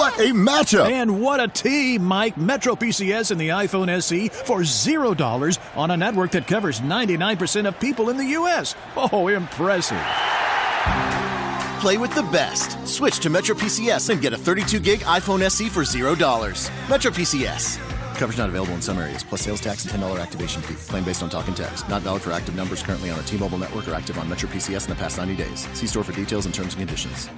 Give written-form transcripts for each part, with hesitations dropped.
What a matchup! And what a team, Mike. Metro PCS and the iPhone SE for $0 on a network that covers 99% of people in the U.S. Oh, impressive. Play with the best. Switch to Metro PCS and get a 32-gig iPhone SE for $0. Metro PCS. Coverage not available in some areas, plus sales tax and $10 activation fee. Claim based on talk and text. Not valid for active numbers currently on a T-Mobile network or active on Metro PCS in the past 90 days. See store for details and terms and conditions.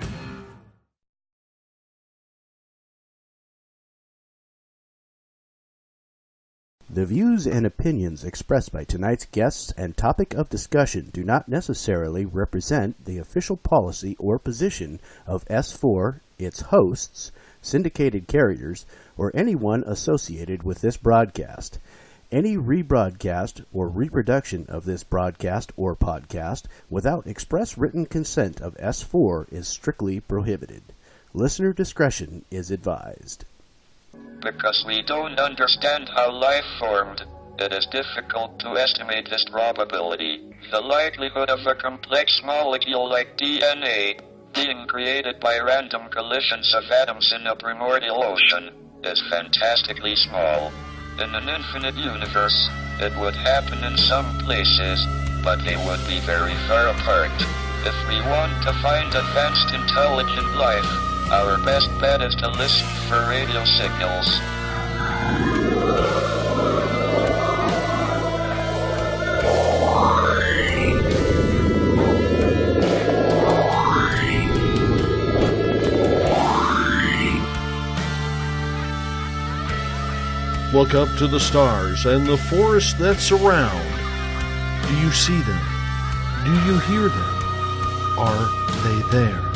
The views and opinions expressed by tonight's guests and topic of discussion do not necessarily represent the official policy or position of S4, its hosts, syndicated carriers, or anyone associated with this broadcast. Any rebroadcast or reproduction of this broadcast or podcast without express written consent of S4 is strictly prohibited. Listener discretion is advised. Because we don't understand how life formed, it is difficult to estimate this probability. The likelihood of a complex molecule like DNA being created by random collisions of atoms in a primordial ocean is fantastically small. In an infinite universe, it would happen in some places, but they would be very far apart. If we want to find advanced intelligent life, our best bet is to listen for radio signals. Look up to the stars and the forest that surround. Do you see them? Do you hear them? Are they there?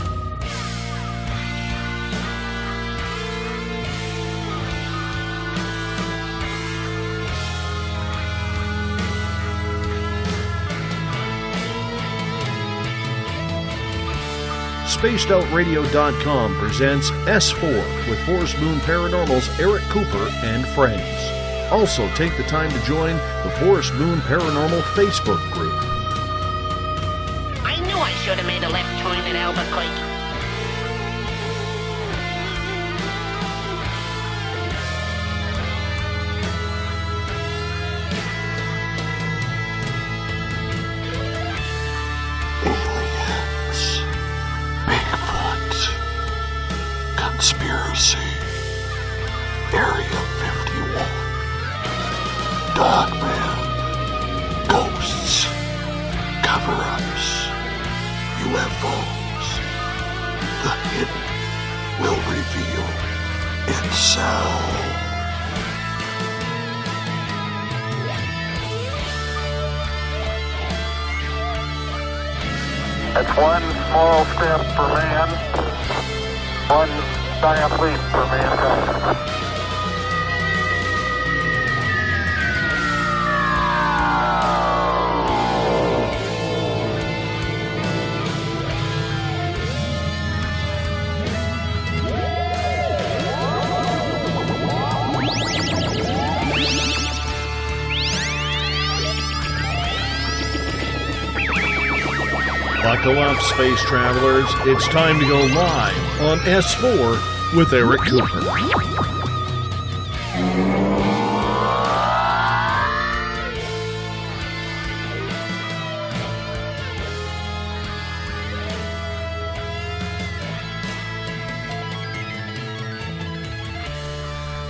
SpacedOutRadio.com presents S4 with Forest Moon Paranormal's Eric Cooper and friends. Also, take the time to join the Forest Moon Paranormal Facebook group. I knew I should have made a left turn in Albuquerque. Conspiracy, Area 51, Dogman, Ghosts, Cover-Ups, UFOs. The hidden will reveal itself. It's one small step for man, one giant leap for mankind. Buckle up, space travelers. It's time to go live on S4 with Eric Cooper.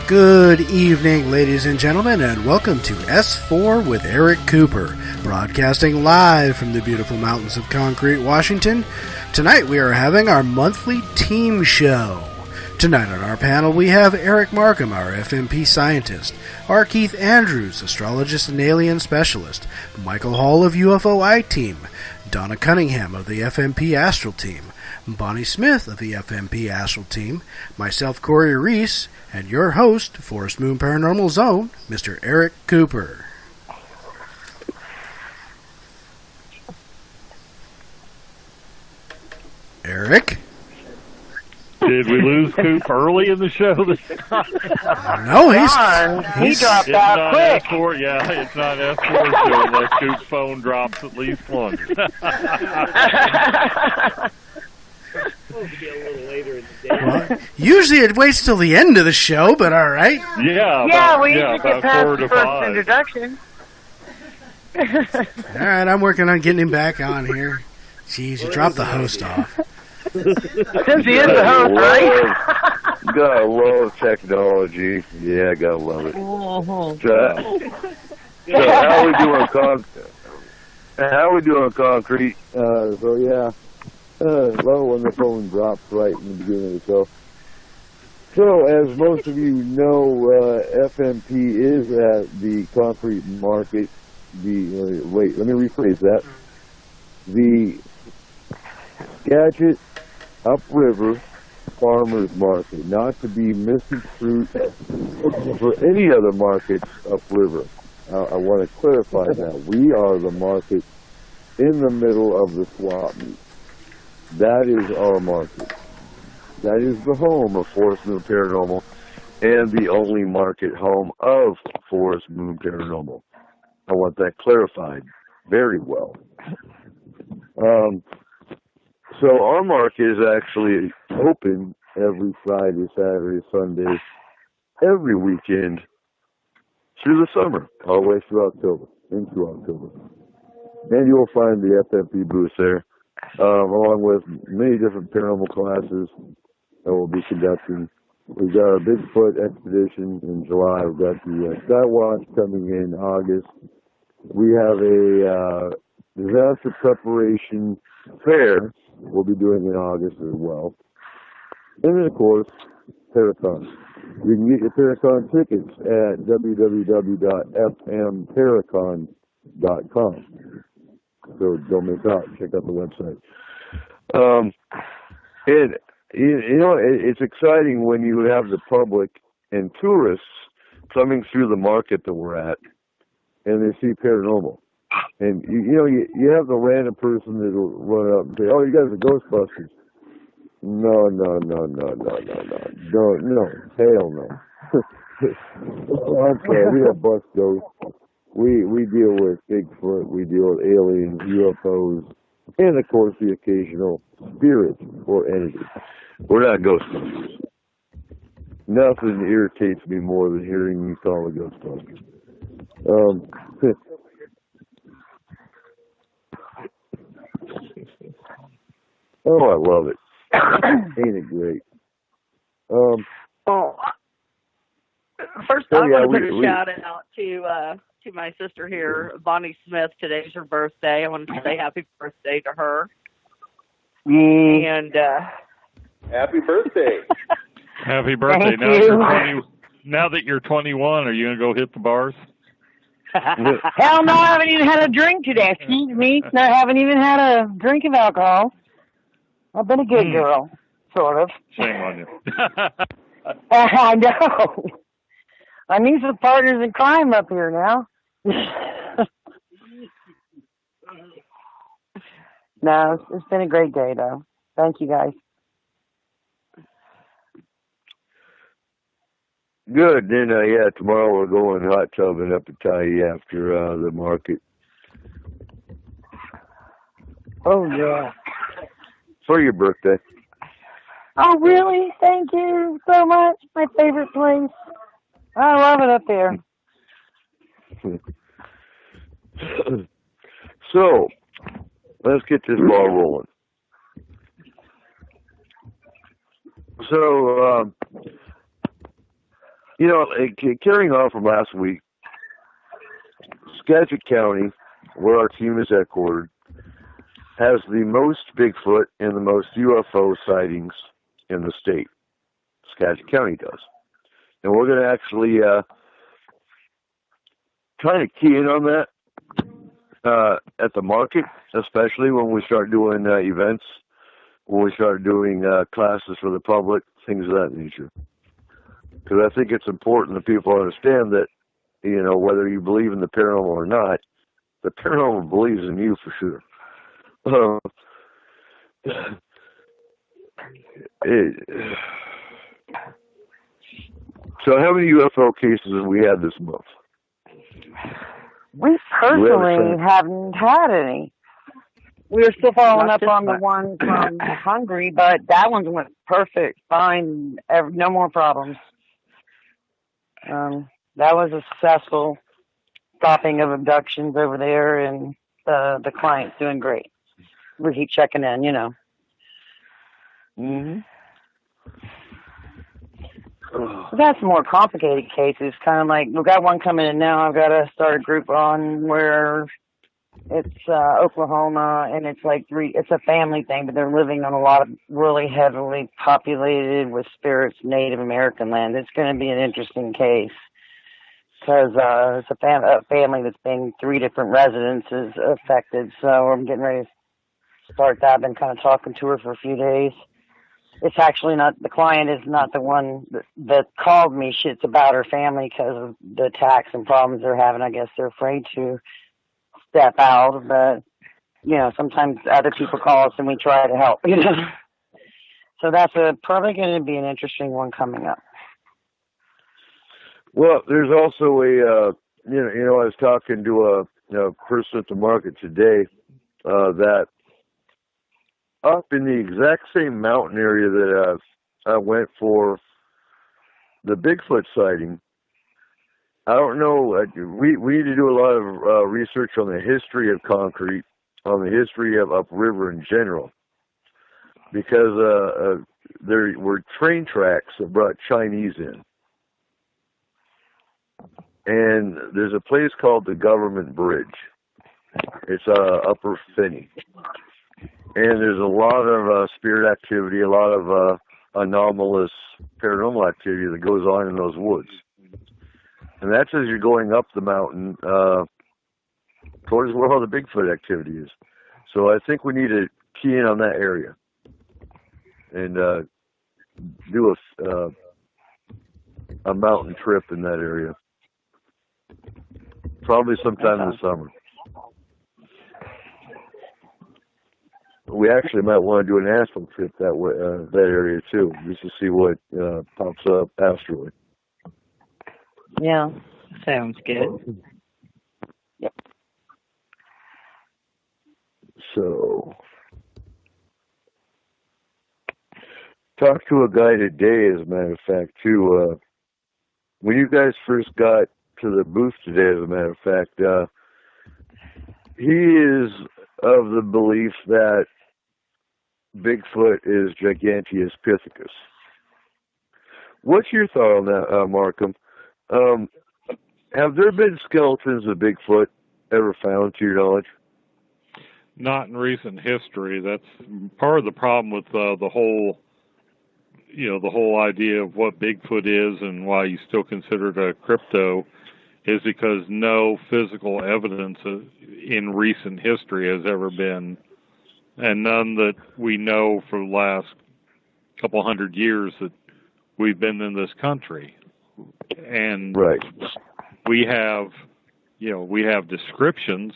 Good evening, ladies and gentlemen, and welcome to S4 with Eric Cooper, broadcasting live from the beautiful mountains of Concrete, Washington. Tonight we are having our monthly team show. Tonight on our panel we have Eric Markham, our FMP scientist, R. Keith Andrews, astrologist and alien specialist, Michael Hall of UFO I-Team, Donna Cunningham of the FMP Astral Team, Bonnie Smith of the FMP Astral Team, myself, Corey Reese, and your host, Forest Moon Paranormal Zone, Mr. Eric Cooper. Eric? Did we lose Coop early in the show this time? No, he dropped out quick. S4, yeah, it's not S4 show unless Coop's phone drops at least once. Well, usually it waits till the end of the show, but all right. Yeah, we usually get past the first introduction. All right, I'm working on getting him back on here. Jeez, you dropped the host off. Since he is the host, right? Gotta love technology. Yeah, gotta love it. So how we doing on concrete? Well, when the phone drops right in the beginning of the show. So, as most of you know, FMP is at the concrete market. Wait, let me rephrase that. The Skagit Upriver Farmers Market, not to be misconstrued for any other markets upriver. I want to clarify that. We are the market in the middle of the swap meet. That is our market. That is the home of Forest Moon Paranormal and the only market home of Forest Moon Paranormal. I want that clarified very well. So our market is actually open every Friday, Saturday, Sunday, every weekend through the summer, all the way through October, into October. And you'll find the FMP booth there, along with many different paranormal classes that we'll be conducting. We've got a Bigfoot expedition in July. We've got the Skywatch coming in August. We have a disaster preparation fair we'll be doing in August as well. And then, of course, Paracon. You can get your Paracon tickets at www.fmparacon.com. So don't miss out. Check out the website. And, you know, it's exciting when you have the public and tourists coming through the market that we're at, and they see paranormal. And, you have the random person that will run up and say, oh, you guys are Ghostbusters. No. Hell no. I'm sorry, we don't bust ghosts. We deal with Bigfoot, we deal with aliens, UFOs, and of course the occasional spirit or entity. We're not Ghostbusters. Nothing irritates me more than hearing you call a Ghostbusters. Oh, I love it. Ain't it great? First, I want to put a shout out to my sister here, Bonnie Smith. Today's her birthday. I want to say happy birthday to her. And happy birthday! Happy birthday! Now that you're 21, are you gonna go hit the bars? Hell no! I haven't even had a drink today. Excuse me. No, I haven't even had a drink of alcohol. I've been a good girl, sort of. Shame on you. I know. I need some partners in crime up here now. No, it's been a great day, though. Thank you, guys. Good. Then, tomorrow we're going hot tubbing up at Tyee after the market. Oh, yeah. For your birthday. Oh, really? Thank you so much. My favorite place. I love it up there. So, let's get this ball rolling. So, carrying on from last week, Skagit County, where our team is headquartered, has the most Bigfoot and the most UFO sightings in the state. Skagit County does. And we're going to actually kind of key in on that at the market, especially when we start doing events, when we start doing classes for the public, things of that nature. Because I think it's important that people understand that, whether you believe in the paranormal or not, the paranormal believes in you for sure. So how many UFO cases have we had this month? We personally haven't had any. We were still following up on the one from Hungary, but that one went perfect, fine, no more problems. That was a successful stopping of abductions over there, and the client's doing great. We keep checking in, you know. We've got some more complicated cases, kind of like, we've got one coming in now. I've got to start a group on where it's Oklahoma, and it's like it's a family thing, but they're living on a lot of really heavily populated with spirits Native American land. It's going to be an interesting case because it's a family that's been 3 different residences affected. So I'm getting ready to start that. I've been kind of talking to her for a few days. It's actually not, the client is not the one that called me. It's about her family because of the attacks and problems they're having. I guess they're afraid to step out, but, you know, sometimes other people call us and we try to help, you know. So that's probably going to be an interesting one coming up. Well, there's also I was talking to a person at the market today that up in the exact same mountain area that I went for the Bigfoot sighting. I don't know. We need to do a lot of research on the history of concrete, on the history of upriver in general, because there were train tracks that brought Chinese in. And there's a place called the Government Bridge. It's Upper Finney. And there's a lot of spirit activity, a lot of anomalous paranormal activity that goes on in those woods. And that's as you're going up the mountain towards where all the Bigfoot activity is. So I think we need to key in on that area and do a mountain trip in that area. Probably sometime in the summer. We actually might want to do an asphalt trip that way, that area too, just to see what pops up astrally. Yeah, sounds good. Yep. So, talked to a guy today, as a matter of fact, too. When you guys first got to the booth today, as a matter of fact, he is of the belief that Bigfoot is Giganteus pithecus. What's your thought on that, Markham? Have there been skeletons of Bigfoot ever found, to your knowledge? Not in recent history. That's part of the problem with the whole idea of what Bigfoot is and why you still consider it a crypto is because no physical evidence in recent history has ever been, and none that we know for the last couple hundred years that we've been in this country. And right. we have descriptions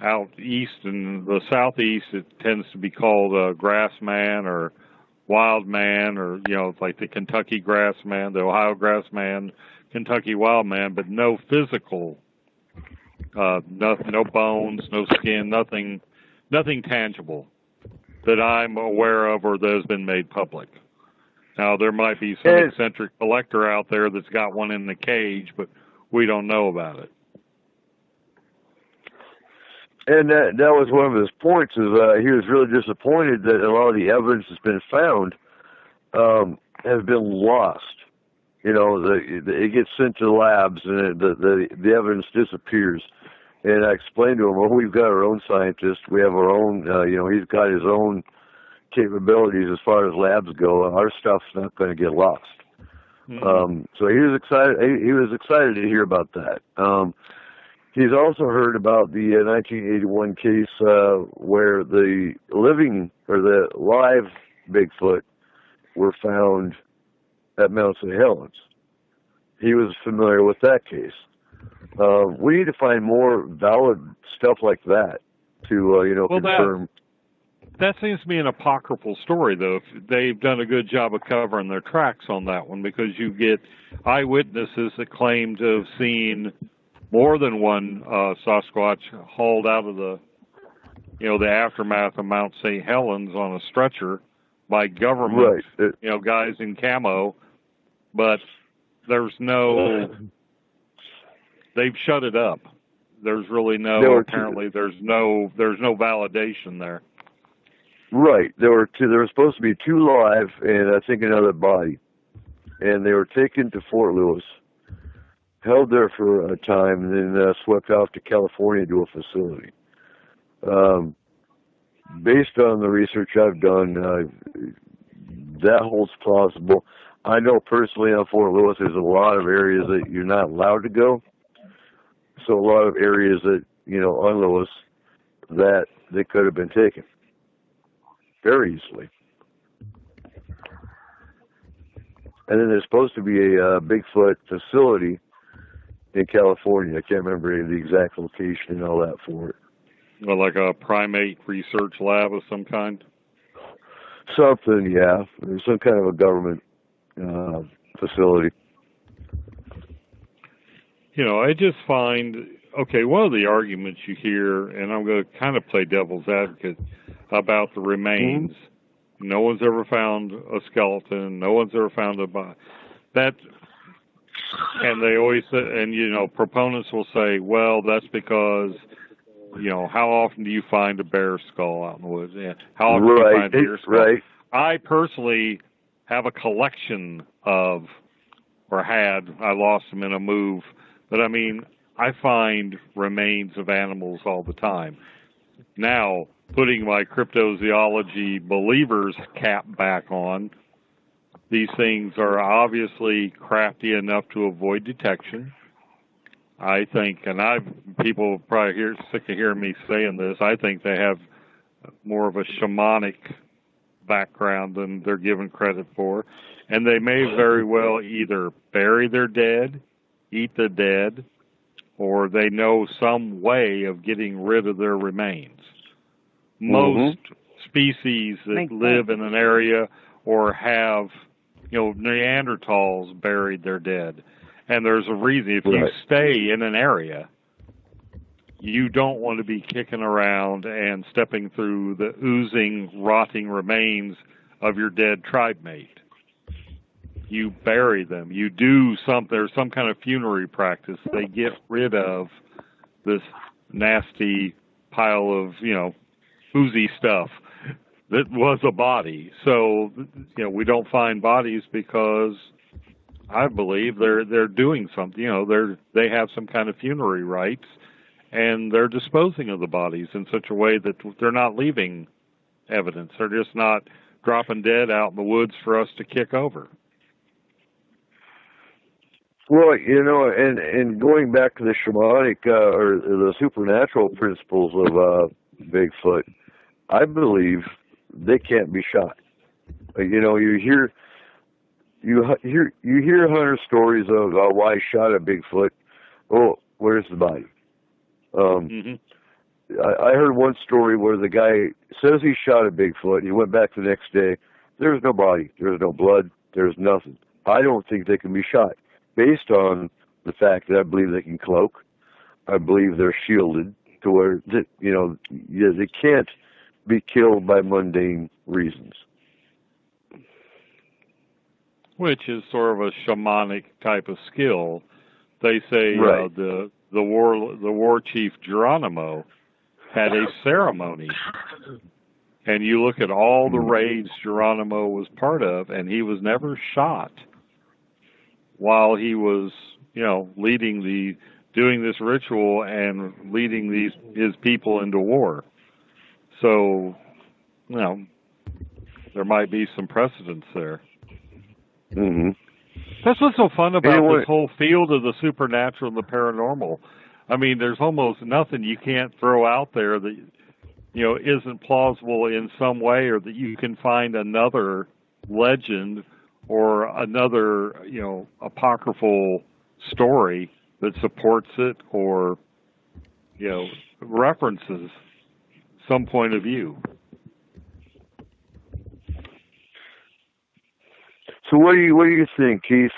out east. In the southeast, it tends to be called grass man or wild man, or like the Kentucky grass man, the Ohio grass man, Kentucky wild man, but no physical, no bones, no skin, nothing tangible that I'm aware of or that has been made public. Now, there might be some eccentric collector out there that's got one in the cage, but we don't know about it. And that was one of his points, is he was really disappointed that a lot of the evidence that's been found has been lost. It gets sent to labs and the evidence disappears. And I explained to him, well, we've got our own scientists. We have our own, he's got his own capabilities as far as labs go. Our stuff's not going to get lost. Mm-hmm. So he was excited. He was excited to hear about that. He's also heard about the 1981 case where the living or the live Bigfoot were found at Mount St. Helens. He was familiar with that case. We need to find more valid stuff like that to confirm. That seems to be an apocryphal story, though. They've done a good job of covering their tracks on that one, because you get eyewitnesses that claim to have seen more than one Sasquatch hauled out of the the aftermath of Mount St. Helens on a stretcher by government, right. Guys in camo, but there's no, they've shut it up. There's really apparently there's no validation there. Right. There were supposed to be 2 live and I think another body. And they were taken to Fort Lewis, held there for a time, and then swept off to California to a facility. Based on the research I've done, that holds plausible. I know personally on Fort Lewis there's a lot of areas that you're not allowed to go. So a lot of areas that, on Lewis, that they could have been taken very easily. And then there's supposed to be a Bigfoot facility in California. I can't remember the exact location and all that for it. Well, like a primate research lab of some kind? Something, yeah. There's some kind of a government facility. I just find, one of the arguments you hear, and I'm going to kind of play devil's advocate about the remains. Mm-hmm. No one's ever found a skeleton. No one's ever found a body. And they always say, and proponents will say, well, that's because, how often do you find a bear skull out in the woods? Yeah. How often do you find a deer skull? Right. I personally have a collection of, I lost them in a move, but I find remains of animals all the time. Now, putting my cryptozoology believer's cap back on, these things are obviously crafty enough to avoid detection. I think, and people probably sick of hearing me saying this, I think they have more of a shamanic background than they're given credit for. And they may very well either bury their dead, eat the dead, or they know some way of getting rid of their remains. Most species that live in an area or have, Neanderthals buried their dead. And there's a reason. If you stay in an area, you don't want to be kicking around and stepping through the oozing, rotting remains of your dead tribe mate. You bury them. You do there's some kind of funerary practice. They get rid of this nasty pile of, oozy stuff that was a body. So, we don't find bodies because I believe they're doing something. They have some kind of funerary rites, and they're disposing of the bodies in such a way that they're not leaving evidence. They're just not dropping dead out in the woods for us to kick over. Well, and going back to the shamanic or the supernatural principles of Bigfoot, I believe they can't be shot. You hear hunter stories of why he shot a Bigfoot. Oh, where's the body? I heard one story where the guy says he shot a Bigfoot. He went back the next day. There's no body. There's no blood. There's nothing. I don't think they can be shot based on the fact that I believe they can cloak. I believe they're shielded to where, they can't be killed by mundane reasons. Which is sort of a shamanic type of skill. They say the war chief Geronimo had a ceremony, and you look at all the raids Geronimo was part of, and he was never shot while he was, doing this ritual and leading his people into war. So, there might be some precedence there. Mm-hmm. That's what's so fun about this whole field of the supernatural and the paranormal. There's almost nothing you can't throw out there that, isn't plausible in some way, or that you can find another legend or another, apocryphal story that supports it or, references some point of view. So what do you think, Keith?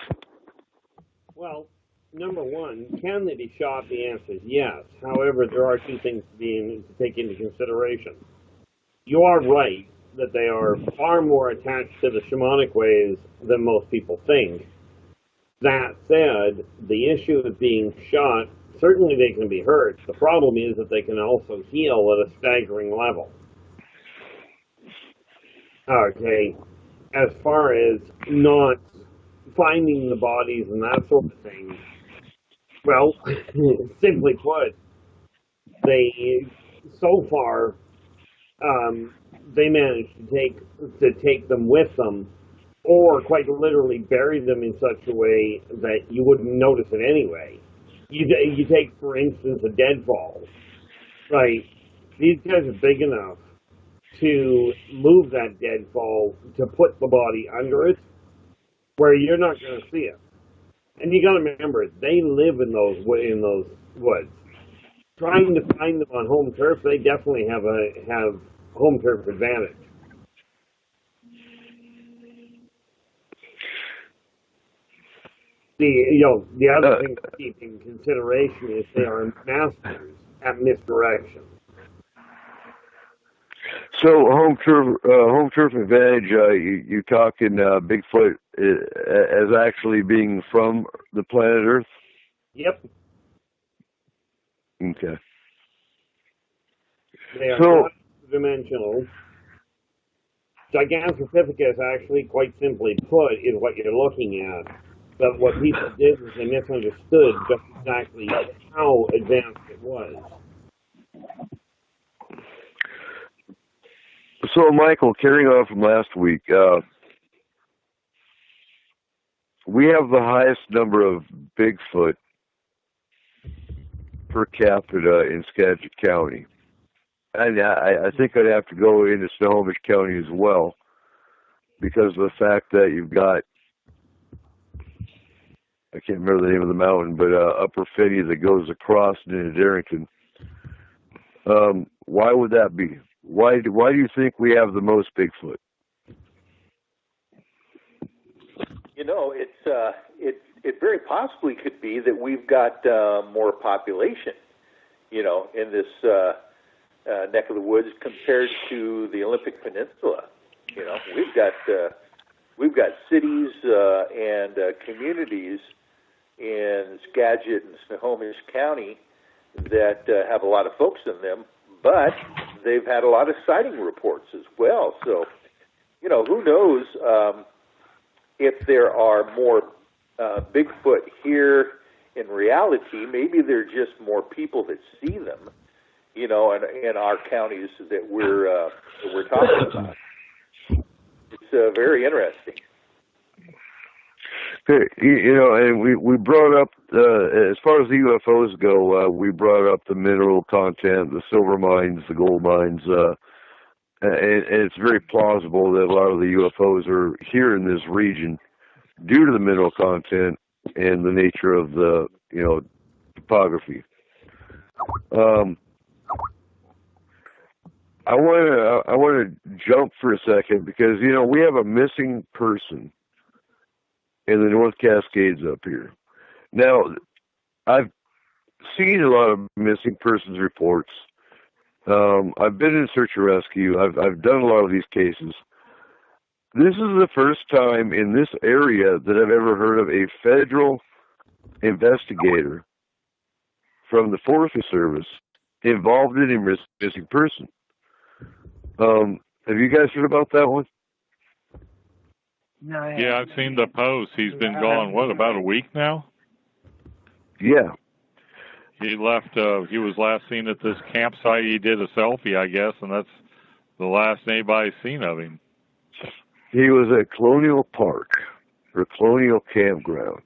Well, number one, can they be shot? The answer is yes. However, there are two things to take into consideration. You are right that they are far more attached to the shamanic ways than most people think. That said, the issue of being shot, certainly they can be hurt. The problem is that they can also heal at a staggering level. Okay, as far as not finding the bodies and that sort of thing, well, simply put, they, so far, they managed to take them with them, or quite literally bury them in such a way that you wouldn't notice it anyway. You take, for instance, a deadfall. Right? These guys are big enough to move that deadfall to put the body under it, where you're not going to see it. And you got to remember, they live in those woods. Trying to find them on home turf, they definitely have home turf advantage. The other thing to keep in consideration is they are masters at misdirection. So home turf advantage. You talking Bigfoot as actually being from the planet Earth? Yep. Okay. They are dimensional. Gigantopithecus, actually, quite simply put, is what you're looking at. But what people did was they misunderstood just exactly how advanced it was. So, Michael, carrying on from last week, we have the highest number of Bigfoot per capita in Skagit County. And I think I'd have to go into Snohomish County as well, because of the fact that you've got, I can't remember the name of the mountain, but Upper Finney that goes across into Darrington. Why would that be? Why do you think we have the most Bigfoot? You know, it very possibly could be that we've got more population, you know, in this neck of the woods compared to the Olympic Peninsula. You know, we've got cities and communities in Skagit and Snohomish County that have a lot of folks in them, but they've had a lot of sighting reports as well. So, you know, who knows if there are more Bigfoot here in reality. Maybe there are just more people that see them, you know, in our counties that we're talking about. It's very interesting. You know, and we brought up, as far as the UFOs go, we brought up the mineral content, the silver mines, the gold mines, and it's very plausible that a lot of the UFOs are here in this region due to the mineral content and the nature of the, you know, topography. I want to jump for a second because, you know, we have a missing person in the North Cascades up here. Now, I've seen a lot of missing persons reports. I've been in search and rescue. I've done a lot of these cases. This is the first time in this area that I've ever heard of a federal investigator from the Forest Service involved in a missing person. Have you guys heard about that one? No, yeah, I've seen the post. He's been gone, what, about a week now? Yeah. He left, he was last seen at this campsite. He did a selfie, I guess, and that's the last anybody's seen of him. He was at Colonial Park, or Colonial Campground.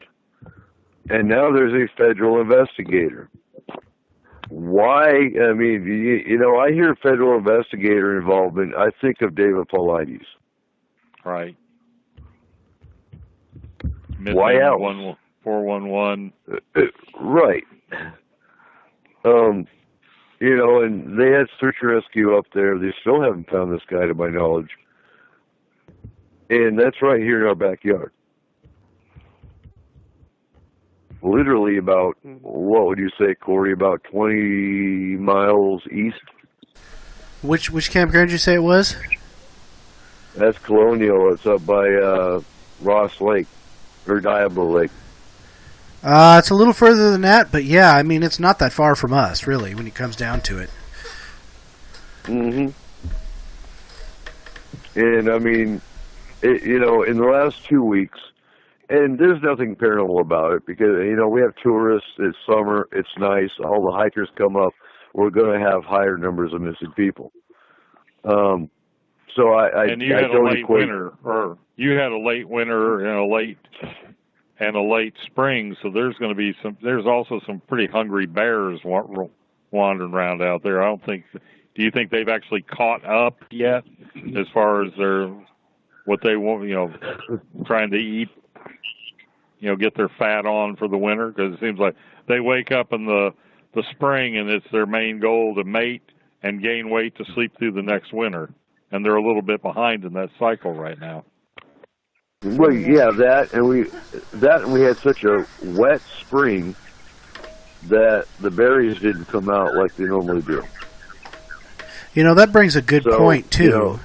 And now there's a federal investigator. Why? I mean, you know, I hear federal investigator involvement, I think of David Paulides. Right. Why else? 411. Right. You know, and they had search and rescue up there. They still haven't found this guy, to my knowledge. And that's right here in our backyard. literally about, what would you say, Corey, about 20 miles east. Which campground did you say it was? That's Colonial. It's up by Ross Lake, or Diablo Lake. It's a little further than that, but yeah, I mean, it's not that far from us, really, when it comes down to it. Mm-hmm. And, I mean, in the last 2 weeks, and there's nothing paranormal about it, because, we have tourists, it's summer, it's nice, all the hikers come up, we're going to have higher numbers of missing people. So and you had a late winter, or you had a late winter and a late spring, so there's also some pretty hungry bears wandering around out there. Do you think they've actually caught up yet as far as what they want, trying to eat, get their fat on for the winter? Because it seems like they wake up in the spring and it's their main goal to mate and gain weight to sleep through the next winter. And they're a little bit behind in that cycle right now. Well, yeah, and we had such a wet spring that the berries didn't come out like they normally do. That brings a good point, too.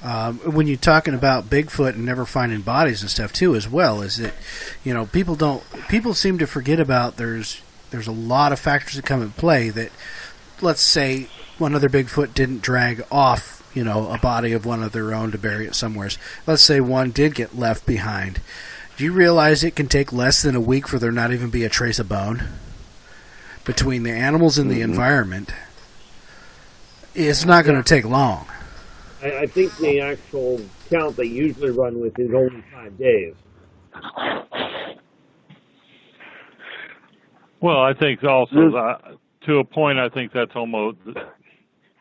When you're talking about Bigfoot and never finding bodies and stuff, too, as well, is that, people seem to forget about there's a lot of factors that come in play that, let's say, one other Bigfoot didn't drag off a body of one of their own to bury it somewhere. Let's say one did get left behind. Do you realize it can take less than a week for there not even be a trace of bone between the animals and the environment? It's not going to take long. I think the actual count they usually run with is only 5 days. Well, I think also, to a point, I think that's almost,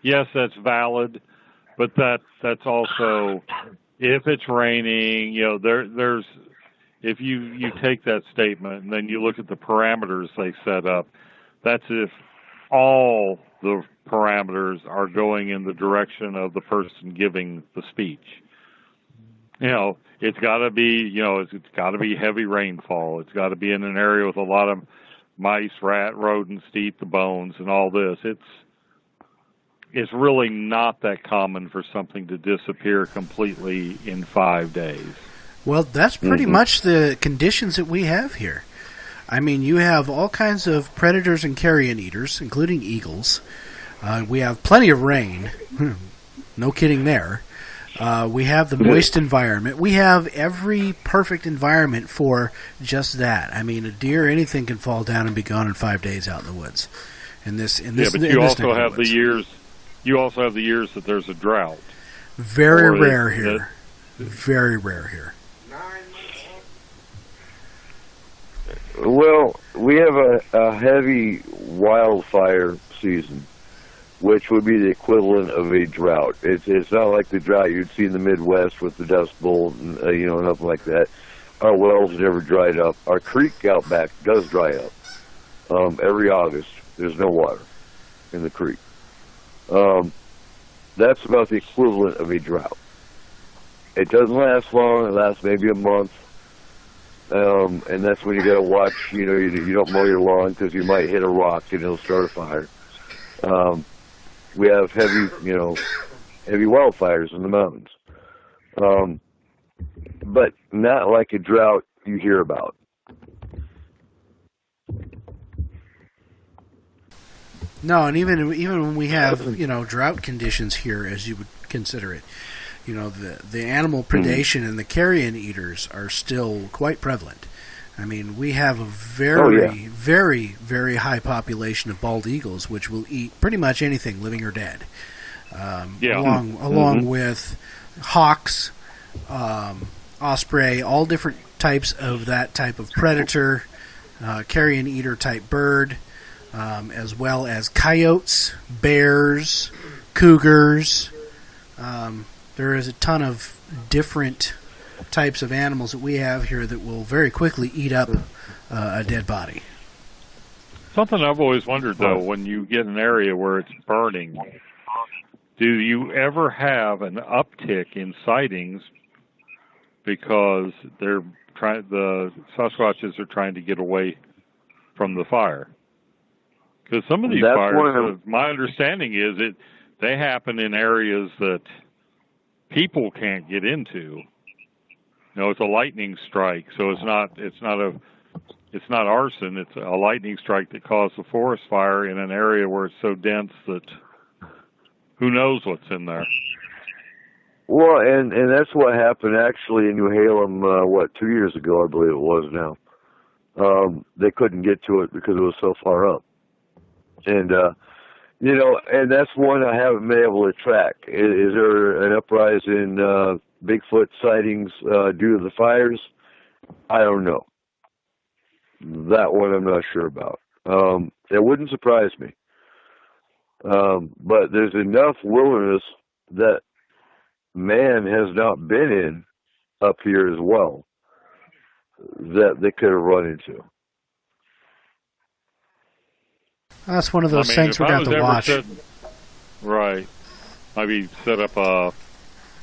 yes, that's valid. But that's also, if it's raining, there's if you take that statement and then you look at the parameters they set up, that's if all the parameters are going in the direction of the person giving the speech. It's got to be, it's got to be heavy rainfall. It's got to be in an area with a lot of mice, rodents to eat the bones and all this. It's really not that common for something to disappear completely in 5 days. Well, that's pretty much the conditions that we have here. I mean, you have all kinds of predators and carrion eaters, including eagles. We have plenty of rain. No kidding there. We have the moist environment. We have every perfect environment for just that. I mean, a deer, anything can fall down and be gone in 5 days out in the woods. But you also have the years. You also have the years that there's a drought. Very rare here. Very rare here. Well, we have a heavy wildfire season, which would be the equivalent of a drought. It's not like the drought you'd see in the Midwest with the Dust Bowl, and nothing like that. Our wells never dried up. Our creek out back does dry up. Every August, there's no water in the creek. That's about the equivalent of a drought. It doesn't last long. It lasts maybe a month. And that's when you got to watch, you don't mow your lawn because you might hit a rock and it'll start a fire. We have heavy wildfires in the mountains. But not like a drought you hear about. No, and even when we have, drought conditions here, as you would consider it, the animal predation and the carrion eaters are still quite prevalent. I mean, we have a very, very, very high population of bald eagles, which will eat pretty much anything, living or dead. Along with hawks, osprey, all different types of that type of predator, carrion eater type bird, as well as coyotes, bears, cougars. There is a ton of different types of animals that we have here that will very quickly eat up a dead body. Something I've always wondered, though, when you get an area where it's burning, do you ever have an uptick in sightings because the Sasquatches are trying to get away from the fire. Because some of these fires, my understanding is they happen in areas that people can't get into. You know, it's a lightning strike, so it's not arson. It's a lightning strike that caused a forest fire in an area where it's so dense that who knows what's in there. Well, and that's what happened actually in New Halem, 2 years ago, I believe it was now. They couldn't get to it because it was so far up. And, and that's one I haven't been able to track. Is there an uprise in Bigfoot sightings due to the fires? I don't know. That one I'm not sure about. It wouldn't surprise me. But there's enough wilderness that man has not been in up here as well that they could have run into. That's one of those things we got to watch. Right. Maybe set up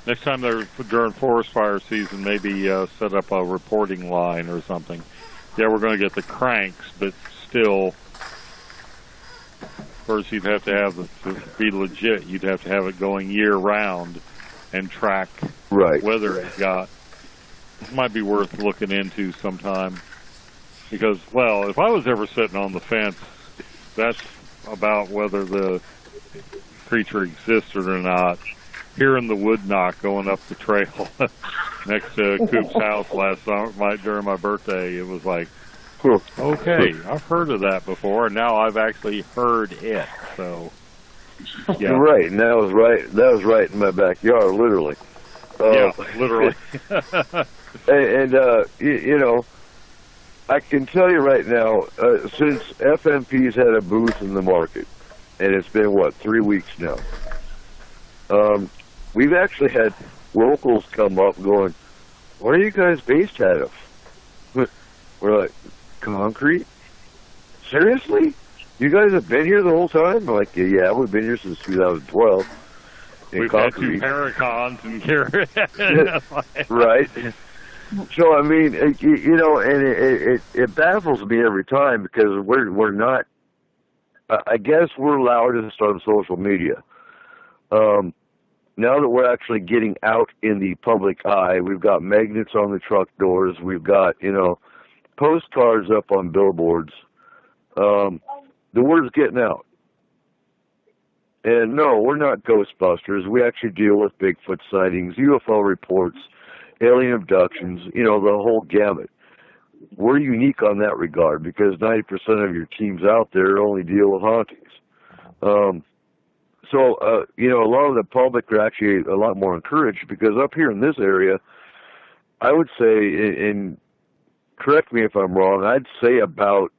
next time they're during forest fire season, maybe set up a reporting line or something. Yeah, we're going to get the cranks, but still, first you'd have to have to be legit. You'd have to have it going year round and track whether it got. It might be worth looking into sometime because, well, if I was ever sitting on the fence, that's about whether the creature existed or not. Hearing the wood knock going up the trail next to Coop's house last summer during my birthday, it was like, okay, I've heard of that before, and now I've actually heard it. So, yeah, right, and that was right in my backyard, literally. Yeah, literally. and I can tell you right now, since FMP's had a booth in the market, and it's been, 3 weeks now, we've actually had locals come up going, "What are you guys based out of?" We're like, "Concrete? Seriously? You guys have been here the whole time?" We're like, yeah, we've been here since 2012. We've Concrete. Had 2 Paracons and Garrett. Right. So, I mean, and it baffles me every time because we're not, I guess we're loudest on social media. Now that we're actually getting out in the public eye, we've got magnets on the truck doors, we've got, postcards up on billboards. The word's getting out. And no, we're not Ghostbusters. We actually deal with Bigfoot sightings, UFO reports, alien abductions, the whole gamut. We're unique on that regard because 90% of your teams out there only deal with hauntings. So, a lot of the public are actually a lot more encouraged because up here in this area, I would say, and correct me if I'm wrong, I'd say about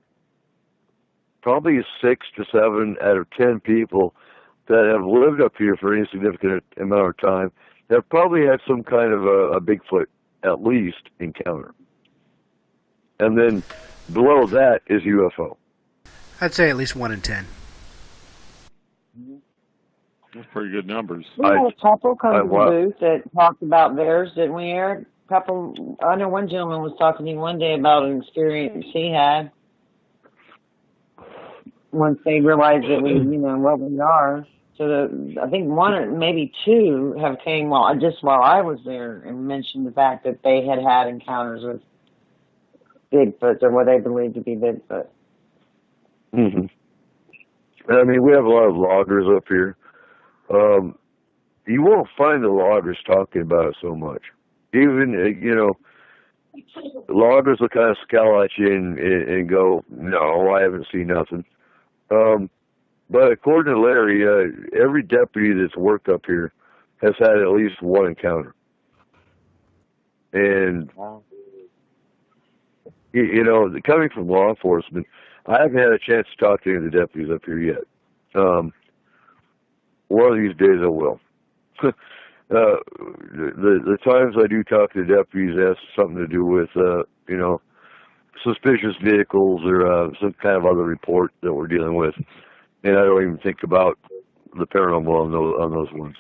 probably 6 to 7 out of 10 people that have lived up here for any significant amount of time have probably had some kind of a Bigfoot, at least, encounter. And then below that is UFO. I'd say at least 1 in 10. That's pretty good numbers. We had a couple come to the booth that talked about theirs, didn't we, Eric? I know one gentleman was talking to me one day about an experience he had once they realized that we, what we are. So I think 1 or maybe 2 have came while I was there and mentioned the fact that they had encounters with Bigfoot or what they believed to be Bigfoot. Mm-hmm. I mean, we have a lot of loggers up here. You won't find the loggers talking about it so much. Even, loggers will kind of scowl at you and go, "No, I haven't seen nothing." But according to Larry, every deputy that's worked up here has had at least 1 encounter. And, coming from law enforcement, I haven't had a chance to talk to any of the deputies up here yet. One of these days I will. The times I do talk to the deputies has something to do with, suspicious vehicles or some kind of other report that we're dealing with. And I don't even think about the paranormal on those ones.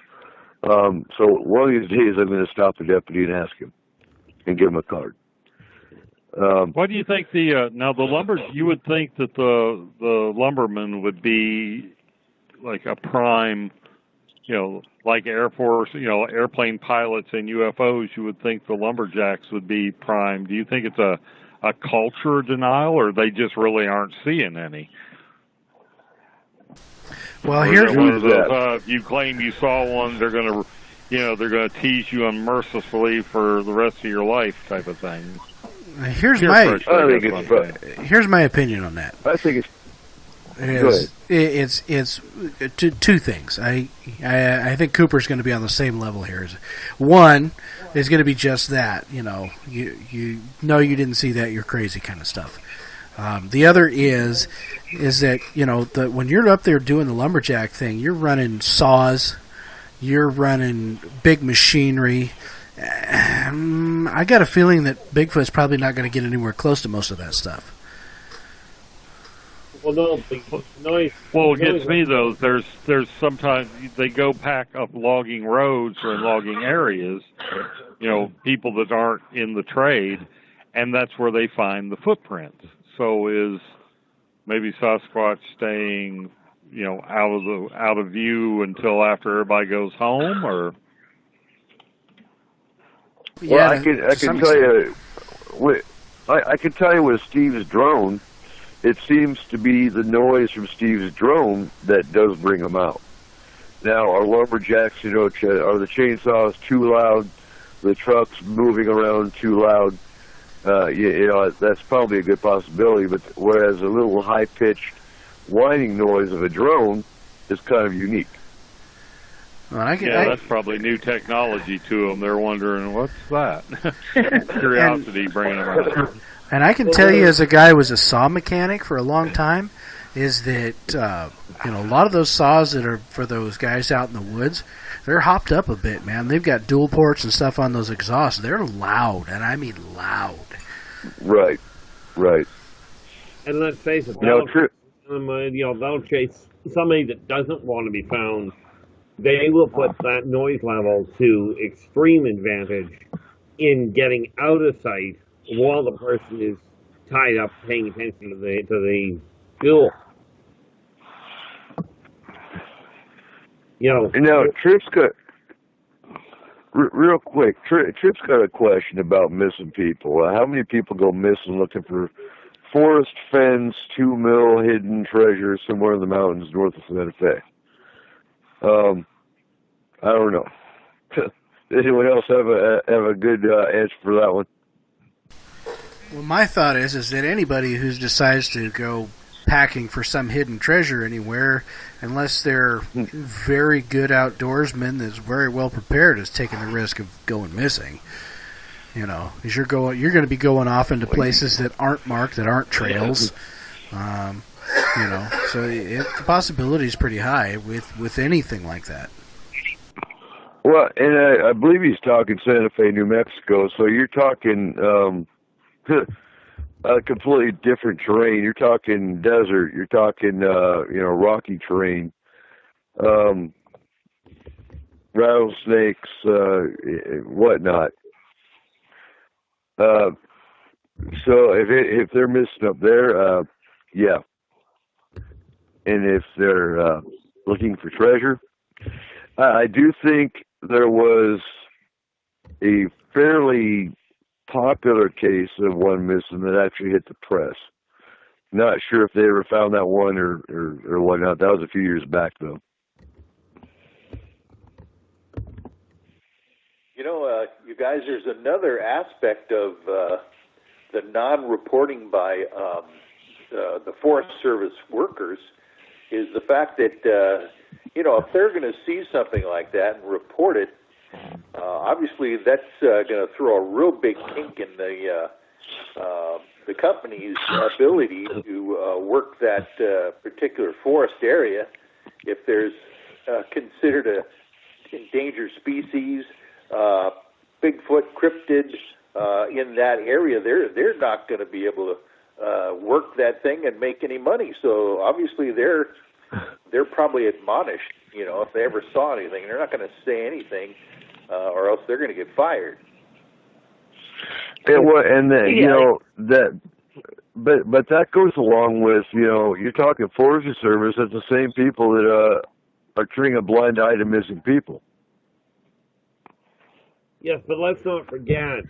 So one of these days I'm going to stop the deputy and ask him. and give them a card. What do you think now the lumber? You would think that the lumberman would be like a prime, like Air Force, airplane pilots and UFOs. You would think the lumberjacks would be prime. Do you think it's a culture denial, or they just really aren't seeing any? Well, here's one of those. If you claim you saw one, they're going to tease you unmercifully for the rest of your life, type of thing. Here's my opinion on that. I think it's two things. I think Cooper's going to be on the same level here. One is going to be just that, you know you didn't see that, you're crazy kind of stuff. The other is that when you're up there doing the lumberjack thing, you're running saws, you're running big machinery. I got a feeling that Bigfoot's probably not going to get anywhere close to most of that stuff. Well, no, noise. Well, it gets me though. There's sometimes they go pack up logging roads or in logging areas, people that aren't in the trade, and that's where they find the footprints. So is maybe Sasquatch staying, out of view until after everybody goes home, or? Well, I can tell you, I can tell you with Steve's drone, it seems to be the noise from Steve's drone that does bring them out. Now, are lumberjacks, are the chainsaws too loud? The trucks moving around too loud? That's probably a good possibility. But whereas a little high-pitched whining noise of a drone is kind of unique. Well, that's probably new technology to them. They're wondering, what's that? Curiosity bringing them out. And I can tell you, as a guy who was a saw mechanic for a long time, is that a lot of those saws that are for those guys out in the woods, they're hopped up a bit, man. They've got dual ports and stuff on those exhausts. They're loud, and I mean loud. Right. And let's face it, they'll chase somebody that doesn't want to be found. They will put that noise level to extreme advantage in getting out of sight while the person is tied up paying attention to the fuel. Tripp's got real quick. Tripp's got a question about missing people. How many people go missing looking for forest fence, 2 mil hidden treasure somewhere in the mountains north of Santa Fe? I don't know. Anyone else have a good answer for that one? Well, my thought is that anybody who decides to go packing for some hidden treasure anywhere, unless they're very good outdoorsmen that's very well prepared, is taking the risk of going missing. Because you're going to be going off into places that aren't marked, that aren't trails. So the possibility is pretty high with anything like that. Well, and I believe he's talking Santa Fe, New Mexico. So you're talking a completely different terrain. You're talking desert. You're talking rocky terrain, rattlesnakes, whatnot. So if they're missing up there, yeah. And if they're looking for treasure, I do think there was a fairly popular case of one missing that actually hit the press. Not sure if they ever found that one or whatnot. That was a few years back, though. You guys, there's another aspect of the non-reporting by the Forest Service workers is the fact that, if they're going to see something like that and report it, obviously that's going to throw a real big kink in the company's ability to work that particular forest area. If there's considered a endangered species, Bigfoot, cryptid in that area, they're not going to be able to work that thing and make any money. So obviously they're probably admonished. If they ever saw anything, they're not going to say anything, or else they're going to get fired. You know that, but that goes along with, you know, you're talking Forestry Service. That's the same people that are turning a blind eye to missing people. Yes, but let's not forget,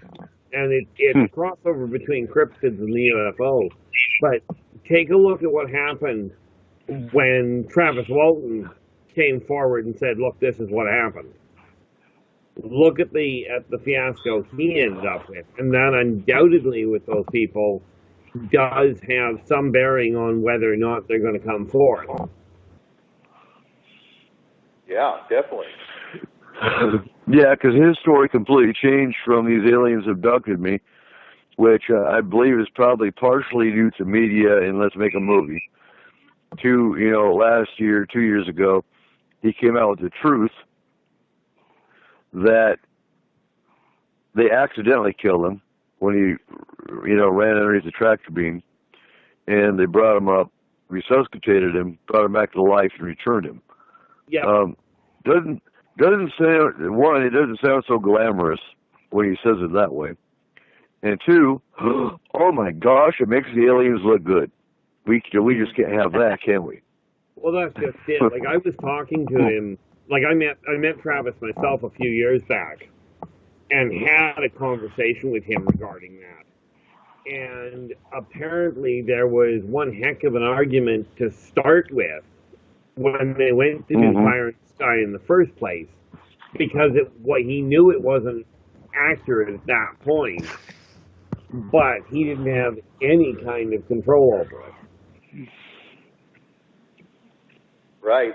and it's a crossover between cryptids and the UFO. But take a look at what happened when Travis Walton came forward and said, "Look, this is what happened." Look at the fiasco he ended up with, and that undoubtedly with those people does have some bearing on whether or not they're going to come forth. Yeah, definitely. Yeah, because his story completely changed from these aliens abducted me, which I believe is probably partially due to media and Let's Make a Movie. To, you know, last year, 2 years ago, he came out with the truth that they accidentally killed him when he, you know, ran underneath the tractor beam, and they brought him up, resuscitated him, brought him back to life, and returned him. Yeah. Doesn't sound, one, it doesn't sound so glamorous when he says it that way, and two, oh my gosh, it makes the aliens look good. We just can't have that, can we? Well, that's just it. Like, I was talking to him. Like, I met Travis myself a few years back, and had a conversation with him regarding that. And apparently, there was one heck of an argument to start with when they went to do Fire in the Sky in the first place, because what he knew it wasn't accurate at that point, but he didn't have any kind of control over it. Right.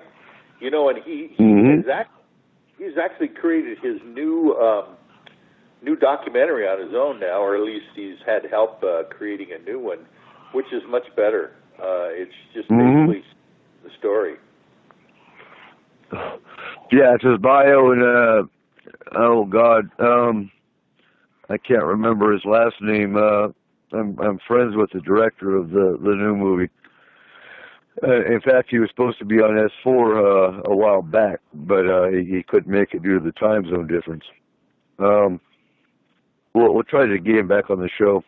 You know, and he's actually created his new documentary on his own now, or at least he's had help creating a new one, which is much better. It's just basically the story. Yeah, it's his bio, and oh God, I can't remember his last name. I'm friends with the director of the new movie. In fact, he was supposed to be on S4 a while back, but he couldn't make it due to the time zone difference. We'll try to get him back on the show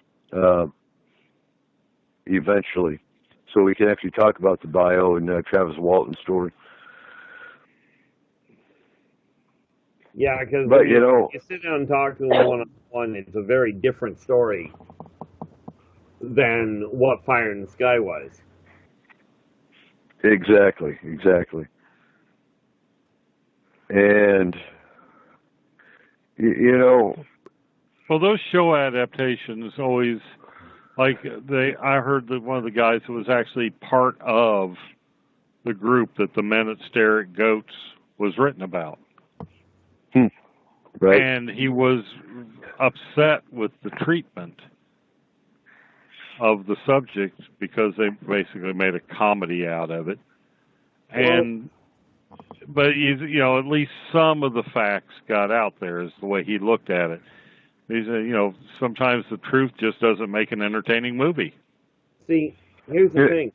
eventually, so we can actually talk about the bio and Travis Walton's story. Yeah, because you sit down and talk to them one-on-one, it's a very different story than what Fire in the Sky was. Exactly. And, you know... Well, those show adaptations always, like, I heard that one of the guys that was actually part of the group that The Men That Stare at Goats was written about. Right. And he was upset with the treatment of the subject because they basically made a comedy out of it. But you know, at least some of the facts got out there, is the way he looked at it. He said, you know, sometimes the truth just doesn't make an entertaining movie. See, here's the thing.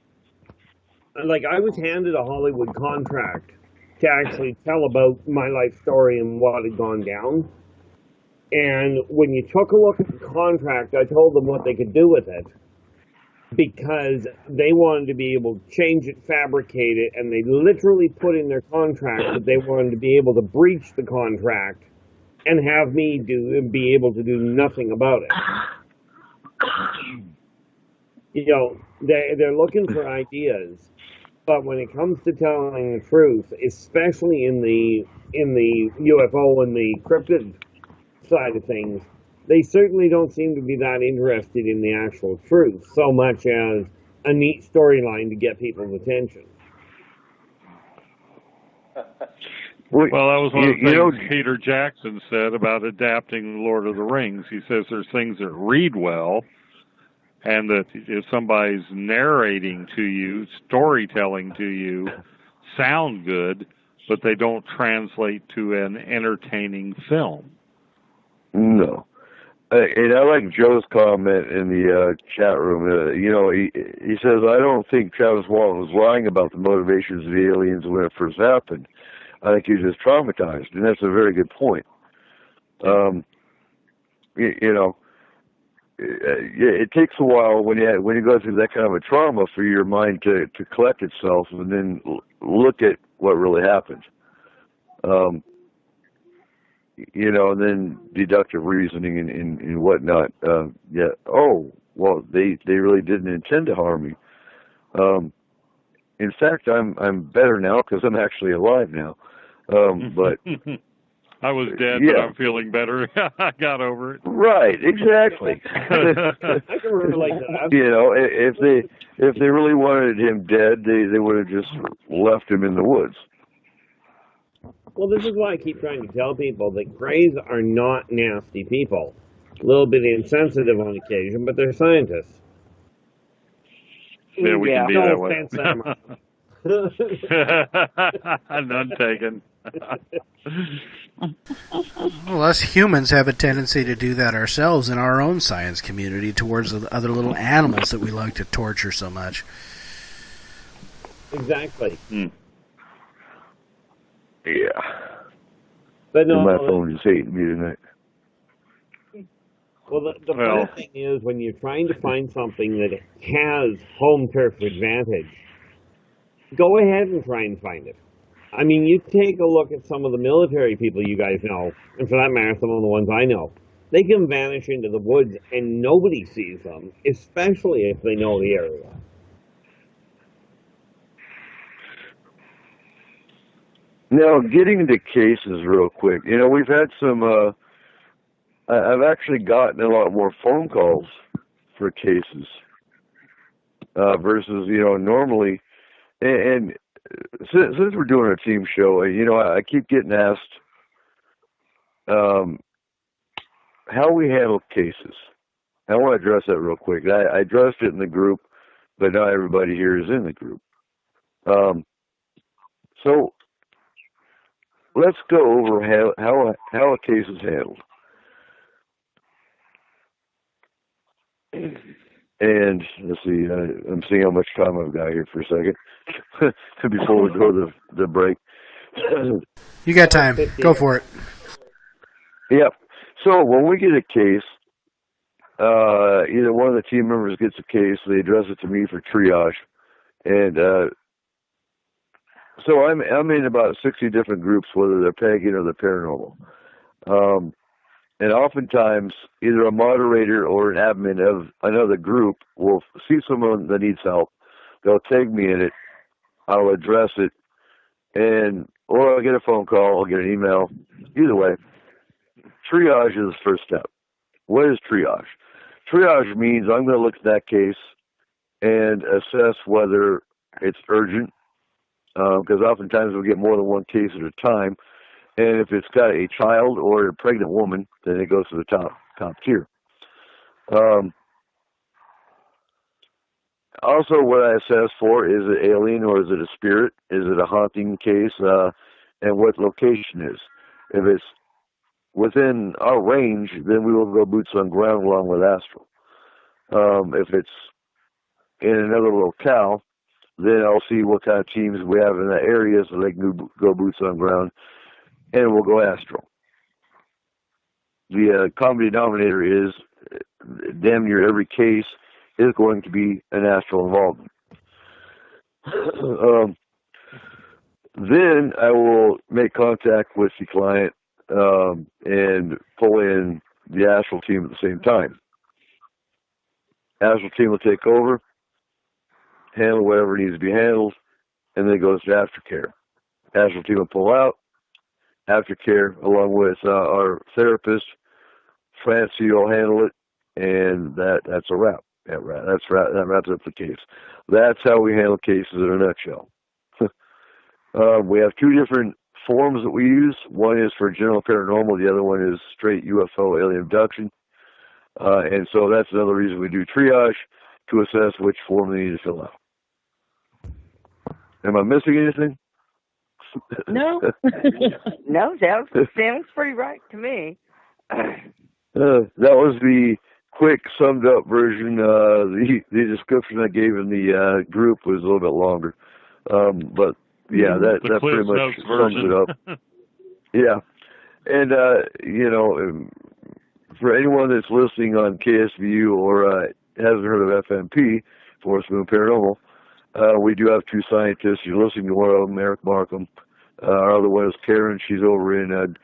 Like, I was handed a Hollywood contract to actually tell about my life story and what had gone down. And when you took a look at the contract, I told them what they could do with it, because they wanted to be able to change it, fabricate it, and they literally put in their contract that they wanted to be able to breach the contract and have me be able to do nothing about it. You know, they're looking for ideas, but when it comes to telling the truth, especially in the UFO and the cryptid side of things, they certainly don't seem to be that interested in the actual truth so much as a neat storyline to get people's attention. Well, that was one of the things Peter Jackson said about adapting Lord of the Rings. He says there's things that read well, and that if somebody's narrating to you, storytelling to you, sound good, but they don't translate to an entertaining film. No. And I like Joe's comment in the chat room. You know, he says, I don't think Travis Walton was lying about the motivations of the aliens when it first happened. I think he was just traumatized, and that's a very good point. You know, it takes a while when you go through that kind of a trauma for your mind to collect itself and then look at what really happened. And then deductive reasoning and whatnot. Oh, well, they really didn't intend to harm me. In fact, I'm better now because I'm actually alive now. But I was dead, yeah. but I'm feeling better. I got over it. Right, exactly. I can relate to that. If they really wanted him dead, they would have just left him in the woods. Well, this is why I keep trying to tell people that Greys are not nasty people. A little bit insensitive on occasion, but they're scientists. Yeah, we can be no that way. None taken. Well, us humans have a tendency to do that ourselves in our own science community towards the other little animals that we like to torture so much. Exactly. Yeah. But no, my phone is hating me tonight. Well, the funny thing is when you're trying to find something that has home turf advantage, go ahead and try and find it. I mean, you take a look at some of the military people you guys know, and for that matter, some of the ones I know. They can vanish into the woods and nobody sees them, especially if they know the area. Now, getting into cases real quick. We've had some, I've actually gotten a lot more phone calls for cases versus, normally. And since we're doing a team show, I keep getting asked how we handle cases. I want to address that real quick. I addressed it in the group, but not everybody here is in the group. So let's go over how a case is handled. And let's see, I'm seeing how much time I've got here for a second before we go to the break. You got time. Go for it. Yep. So when we get a case, either one of the team members gets a case, they address it to me for triage, and so I'm in about 60 different groups, whether they're pagan or they're paranormal. And oftentimes, either a moderator or an admin of another group will see someone that needs help. They'll tag me in it. I'll address it, or I'll get a phone call, I'll get an email. Either way, triage is the first step. What is triage? Triage means I'm going to look at that case and assess whether it's urgent, because oftentimes we get more than one case at a time. And if it's got a child or a pregnant woman, then it goes to the top tier. Also, what I assess for, is it alien or is it a spirit? Is it a haunting case? And what location is. If it's within our range, then we will go boots on ground along with astral. If it's in another locale, then I'll see what kind of teams we have in that area so they can go boots on ground. And we'll go astral. The common denominator is damn near every case is going to be an astral involvement. Then I will make contact with the client and pull in the astral team at the same time. Astral team will take over, handle whatever needs to be handled, and then it goes to aftercare. Astral team will pull out. Aftercare, along with our therapist, Francie, will handle it, and that's a wrap. That wraps up the case. That's how we handle cases in a nutshell. We have two different forms that we use. One is for general paranormal. The other one is straight UFO alien abduction. And so that's another reason we do triage, to assess which form they need to fill out. Am I missing anything? No. No, sounds pretty right to me. That was the quick, summed up version. The description I gave in the group was a little bit longer. But yeah, that pretty much sums it up. Yeah. And, for anyone that's listening on KSVU or hasn't heard of FMP, Forest Moon Paranormal, we do have two scientists. You're listening to one of them, Eric Markham. Our other one is Karen. She's over in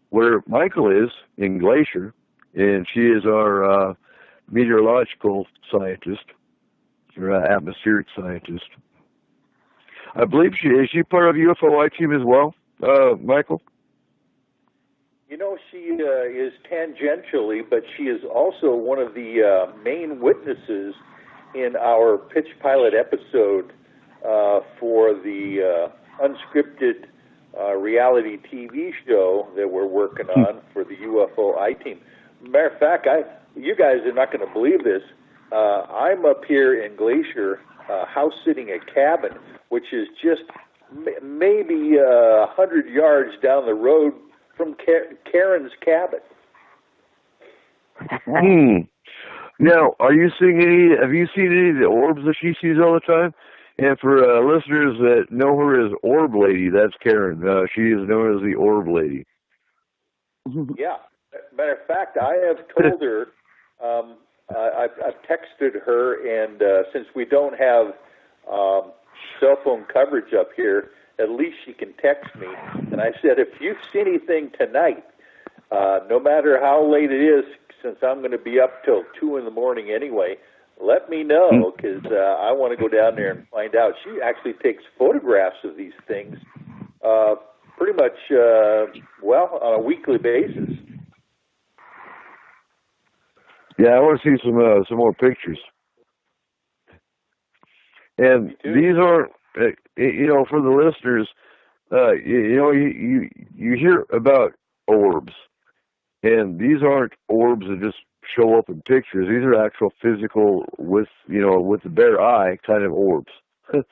where Michael is, in Glacier, and she is our meteorological scientist, or atmospheric scientist. I believe is she part of UFO I-Team as well, Michael? You know, she is tangentially, but she is also one of the main witnesses in our pitch pilot episode for the unscripted reality TV show that we're working on for the UFO I-Team. Matter of fact, you guys are not going to believe this. I'm up here in Glacier, house sitting a cabin, which is just maybe 100 yards down the road from Karen's cabin. Now, have you seen any of the orbs that she sees all the time? And for listeners that know her as Orb Lady, that's Karen. She is known as the Orb Lady. Yeah. Matter of fact, I have told her, I've texted her, and since we don't have cell phone coverage up here, at least she can text me. And I said, if you see anything tonight, no matter how late it is, since I'm going to be up till 2 in the morning anyway, let me know, because I want to go down there and find out. She actually takes photographs of these things pretty much, on a weekly basis. Yeah, I want to see some more pictures. And these aren't, for the listeners, you hear about orbs, and these aren't orbs that just show up in pictures. These are actual physical, with the bare eye kind of orbs. And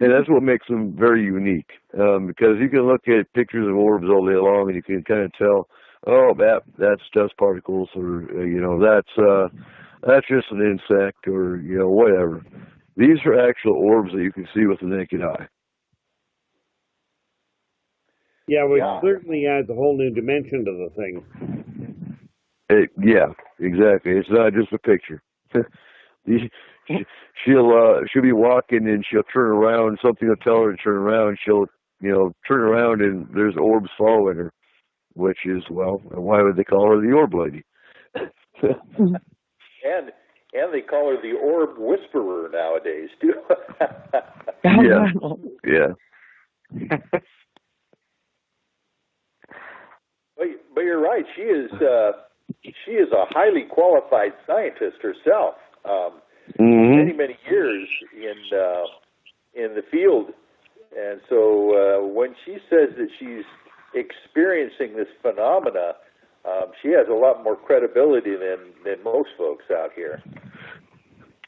that's what makes them very unique, because you can look at pictures of orbs all day long, and you can kind of tell, oh, that's dust particles, or that's just an insect, or whatever. These are actual orbs that you can see with the naked eye. Yeah, which certainly adds a whole new dimension to the thing. Yeah, exactly. It's not just a picture. She'll be walking and she'll turn around. Something will tell her to turn around. She'll turn around and there's orbs following her, which is, well, why would they call her the Orb Lady? And they call her the Orb Whisperer nowadays too. Yeah. But you're right. She is a highly qualified scientist herself. Many years in the field, and so when she says that she's experiencing this phenomena, she has a lot more credibility than most folks out here.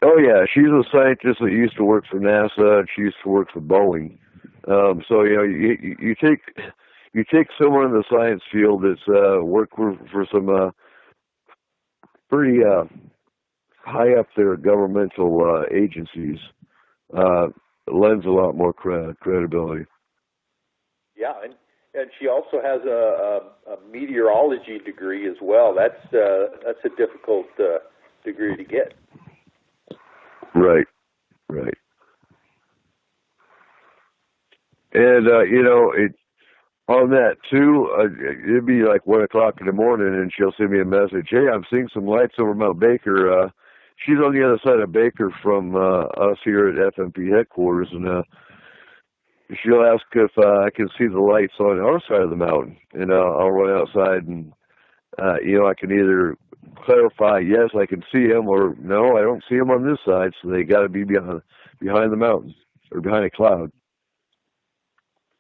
Oh yeah, she's a scientist that used to work for NASA, and she used to work for Boeing. So you take someone in the science field that's worked for some pretty high up there governmental agencies, lends a lot more credibility. Yeah, and she also has a meteorology degree as well. That's a difficult degree to get. Right. And on that too, it'd be like 1 o'clock in the morning, and she'll send me a message. Hey, I'm seeing some lights over Mount Baker. She's on the other side of Baker from us here at FMP headquarters, and she'll ask if I can see the lights on our side of the mountain, and I'll run outside, and I can either clarify, yes, I can see them, or no, I don't see them on this side, so they got to be behind the mountain or behind a cloud.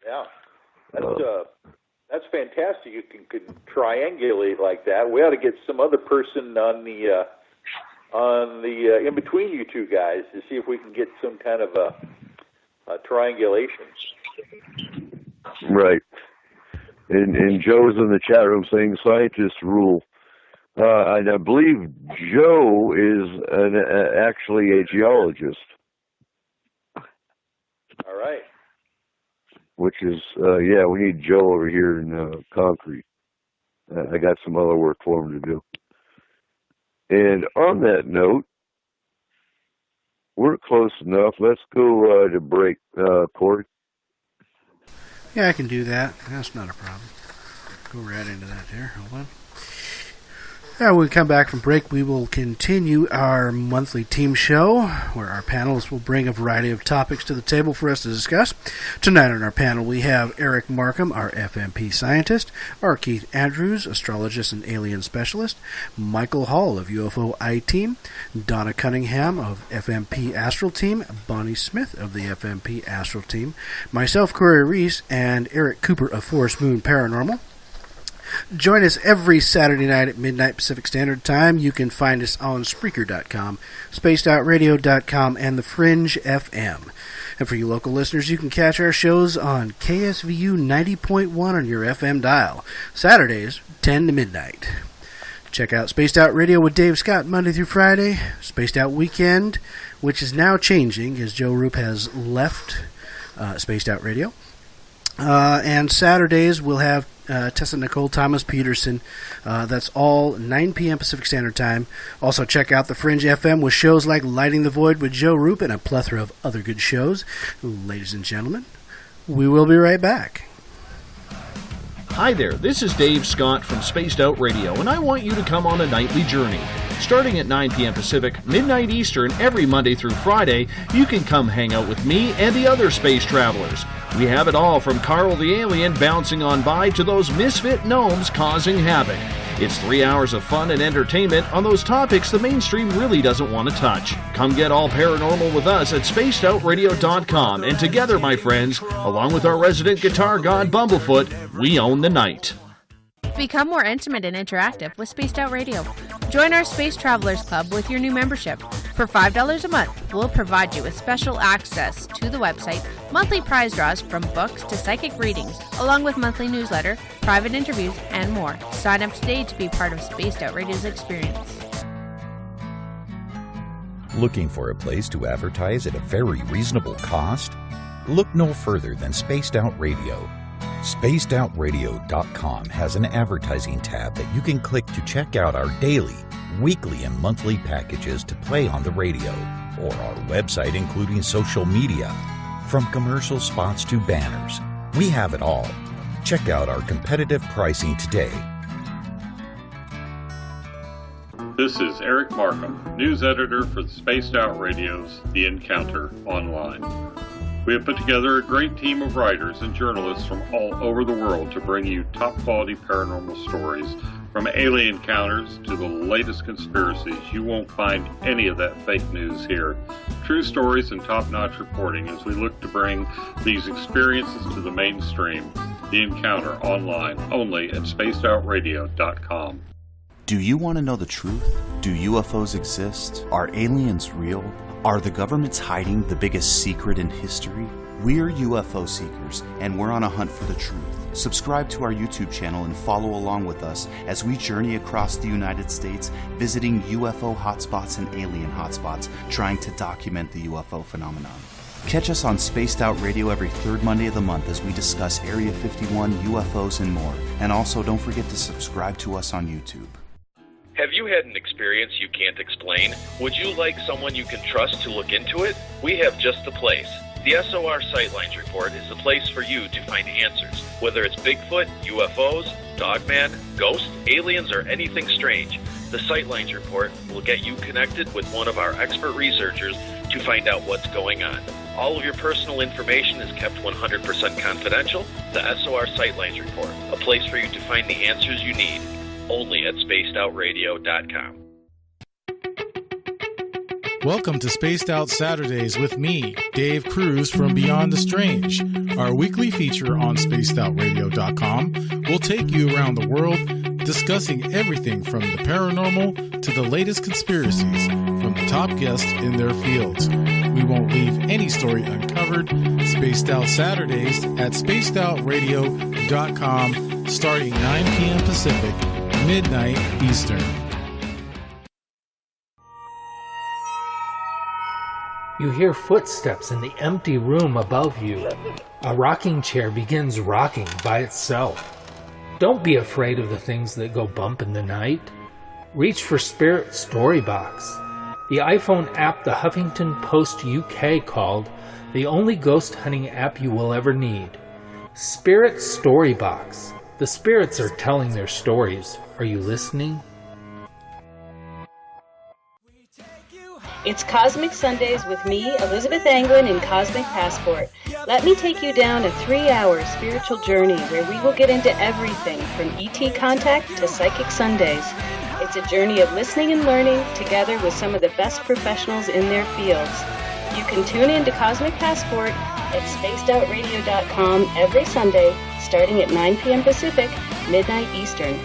Yeah. That's fantastic. You can triangulate like that. We ought to get some other person on the in between you two guys to see if we can get some kind of a triangulation. Right. And Joe's in the chat room saying scientists rule. And I believe Joe is actually a geologist. All right. Which is, we need Joe over here in concrete. I got some other work for him to do. And on that note, we're close enough. Let's go to break, Corey. Yeah, I can do that. That's not a problem. Go right into that there. Hold on. When we come back from break, we will continue our monthly team show, where our panelists will bring a variety of topics to the table for us to discuss. Tonight on our panel, we have Eric Markham, our FMP scientist, R. Keith Andrews, astrologist and alien specialist, Michael Hall of UFO I-Team, Donna Cunningham of FMP Astral Team, Bonnie Smith of the FMP Astral Team, myself, Corey Reese, and Eric Cooper of Forest Moon Paranormal. Join us every Saturday night at midnight Pacific Standard Time. You can find us on Spreaker.com, SpacedOutRadio.com, and The Fringe FM. And for you local listeners, you can catch our shows on KSVU 90.1 on your FM dial, Saturdays, 10 to midnight. Check out Spaced Out Radio with Dave Scott Monday through Friday, Spaced Out Weekend, which is now changing as Joe Roop has left Spaced Out Radio. And Saturdays, we'll have Tessa Nicole Thomas Peterson. That's all 9 p.m. Pacific Standard Time. Also, check out The Fringe FM with shows like Lighting the Void with Joe Roop and a plethora of other good shows. Ladies and gentlemen, we will be right back. Hi there, this is Dave Scott from Spaced Out Radio, and I want you to come on a nightly journey. Starting at 9 p.m. Pacific, midnight Eastern, every Monday through Friday, you can come hang out with me and the other space travelers. We have it all from Carl the Alien bouncing on by to those misfit gnomes causing havoc. It's 3 hours of fun and entertainment on those topics the mainstream really doesn't want to touch. Come get all paranormal with us at SpacedOutRadio.com, and together, my friends, along with our resident guitar god Bumblefoot, we own the night. Become more intimate and interactive with Spaced Out Radio. Join our Space Travelers Club with your new membership. For $5 a month, we'll provide you with special access to the website, monthly prize draws from books to psychic readings, along with monthly newsletter, private interviews, and more. Sign up today to be part of Spaced Out Radio's experience. Looking for a place to advertise at a very reasonable cost? Look no further than Spaced Out Radio. SpacedOutRadio.com has an advertising tab that you can click to check out our daily, weekly, and monthly packages to play on the radio, or our website including social media. From commercial spots to banners, we have it all. Check out our competitive pricing today. This is Eric Markham, news editor for the Spaced Out Radio's The Encounter Online. We have put together a great team of writers and journalists from all over the world to bring you top-quality paranormal stories, from alien encounters to the latest conspiracies. You won't find any of that fake news here. True stories and top-notch reporting as we look to bring these experiences to the mainstream. The Encounter Online, only at SpacedOutRadio.com. Do you want to know the truth? Do UFOs exist? Are aliens real? Are the governments hiding the biggest secret in history? We're UFO seekers, and we're on a hunt for the truth. Subscribe to our YouTube channel and follow along with us as we journey across the United States, visiting UFO hotspots and alien hotspots, trying to document the UFO phenomenon. Catch us on Spaced Out Radio every third Monday of the month as we discuss Area 51, UFOs, and more. And also, don't forget to subscribe to us on YouTube. Have you had an experience you can't explain? Would you like someone you can trust to look into it? We have just the place. The SOR Sightlines Report is the place for you to find answers. Whether it's Bigfoot, UFOs, Dogman, ghosts, aliens, or anything strange, the Sightlines Report will get you connected with one of our expert researchers to find out what's going on. All of your personal information is kept 100% confidential. The SOR Sightlines Report, a place for you to find the answers you need. Only at SpacedOutRadio.com. Welcome to Spaced Out Saturdays with me, Dave Cruz from Beyond the Strange. Our weekly feature on SpacedOutRadio.com will take you around the world discussing everything from the paranormal to the latest conspiracies from the top guests in their fields. We won't leave any story uncovered. Spaced Out Saturdays at SpacedOutRadio.com starting 9 p.m. Pacific, midnight Eastern. You hear footsteps in the empty room above you. A rocking chair begins rocking by itself. Don't be afraid of the things that go bump in the night. Reach for Spirit Storybox, the iPhone app the Huffington Post UK called the only ghost hunting app you will ever need. Spirit Storybox. The spirits are telling their stories. Are you listening? It's Cosmic Sundays with me, Elizabeth Anglin, in Cosmic Passport. Let me take you down a 3-hour spiritual journey where we will get into everything from ET contact to Psychic Sundays. It's a journey of listening and learning together with some of the best professionals in their fields. You can tune in to Cosmic Passport at spacedoutradio.com every Sunday, starting at 9 p.m. Pacific, midnight Eastern.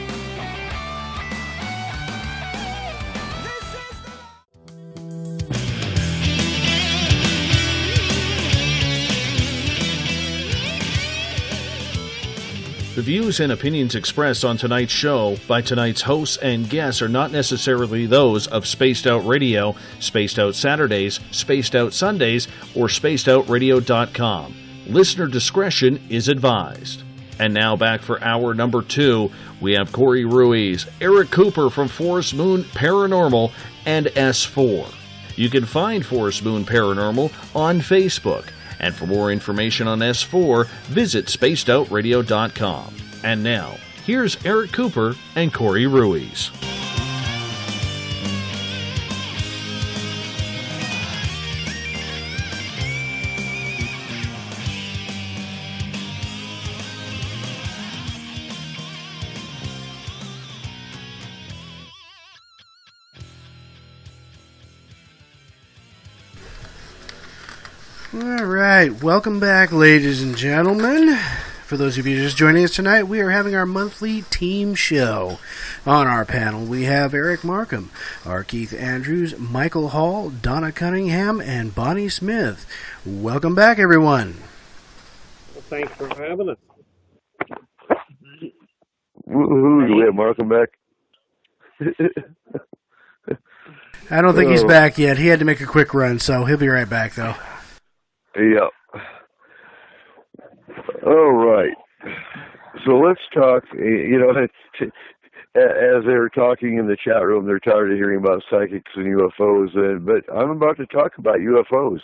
The views and opinions expressed on tonight's show by tonight's hosts and guests are not necessarily those of Spaced Out Radio, Spaced Out Saturdays, Spaced Out Sundays, or SpacedOutRadio.com. Listener discretion is advised. And now back for hour number 2, we have Corey Ruiz, Eric Cooper from Forest Moon Paranormal, and S4. You can find Forest Moon Paranormal on Facebook. And for more information on S4, visit spacedoutradio.com. And now, here's Eric Cooper and Corey Ruiz. All right, welcome back, ladies and gentlemen. For those of you just joining us tonight, we are having our monthly team show. On our panel, we have Eric Markham, R. Keith Andrews, Michael Hall, Donna Cunningham, and Bonnie Smith. Welcome back, everyone. Well, thanks for having us. Woohoo, do we have Markham back? I don't think he's back yet. He had to make a quick run, so he'll be right back, though. Yeah. All right. So let's talk, as they're talking in the chat room, they're tired of hearing about psychics and UFOs, but I'm about to talk about UFOs.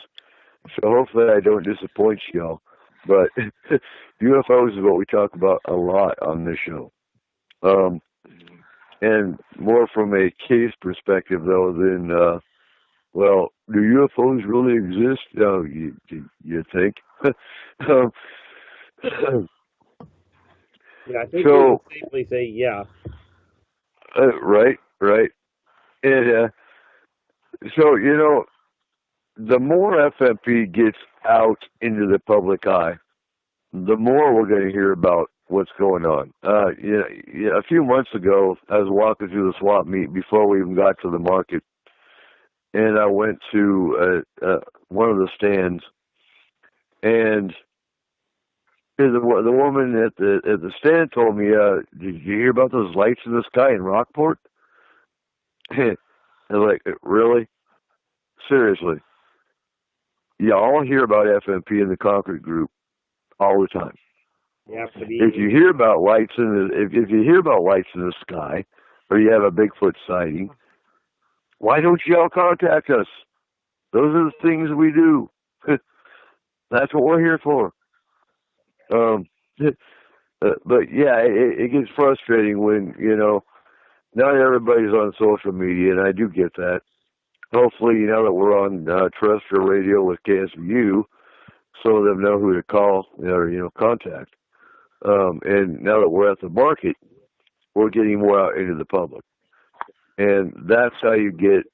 So hopefully I don't disappoint y'all. But UFOs is what we talk about a lot on this show. And more from a case perspective, though, than, well, do UFOs really exist? No, you think? Yeah, I think we can safely say yeah. Right. And so, the more FMP gets out into the public eye, the more we're going to hear about what's going on. A few months ago, I was walking through the swap meet before we even got to the market, and I went to one of the stands, and the woman at the stand told me, "Did you hear about those lights in the sky in Rockport?" I was like, "Really? Seriously?" Yeah, I'll hear about FMP in the Concrete Group all the time. If you hear about lights if you hear about lights in the sky, or you have a Bigfoot sighting, why don't you all contact us? Those are the things we do. That's what we're here for. But yeah, it gets frustrating when, not everybody's on social media, and I do get that. Hopefully, now that we're on terrestrial radio with KSVU, some of them know who to call or, contact. And now that we're at the market, we're getting more out into the public. And that's how you get,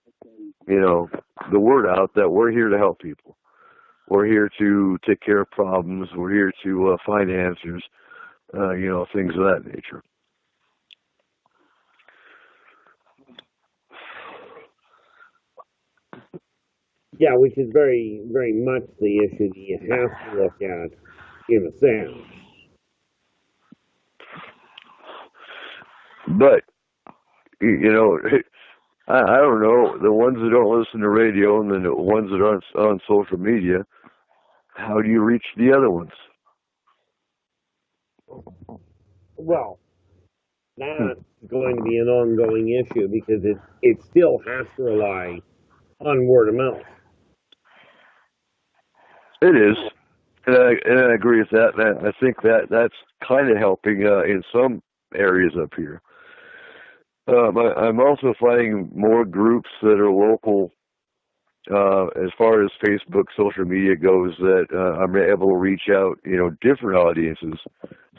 the word out that we're here to help people. We're here to take care of problems. We're here to find answers, things of that nature. Yeah, which is very, very much the issue that you have to look at in a sense. But, I don't know, the ones that don't listen to radio and then the ones that aren't on social media, how do you reach the other ones? Well, that's going to be an ongoing issue because it still has to rely on word of mouth. It is, and I agree with that. And I think that's kind of helping in some areas up here. I'm also finding more groups that are local, as far as Facebook, social media goes, that I'm able to reach out, different audiences,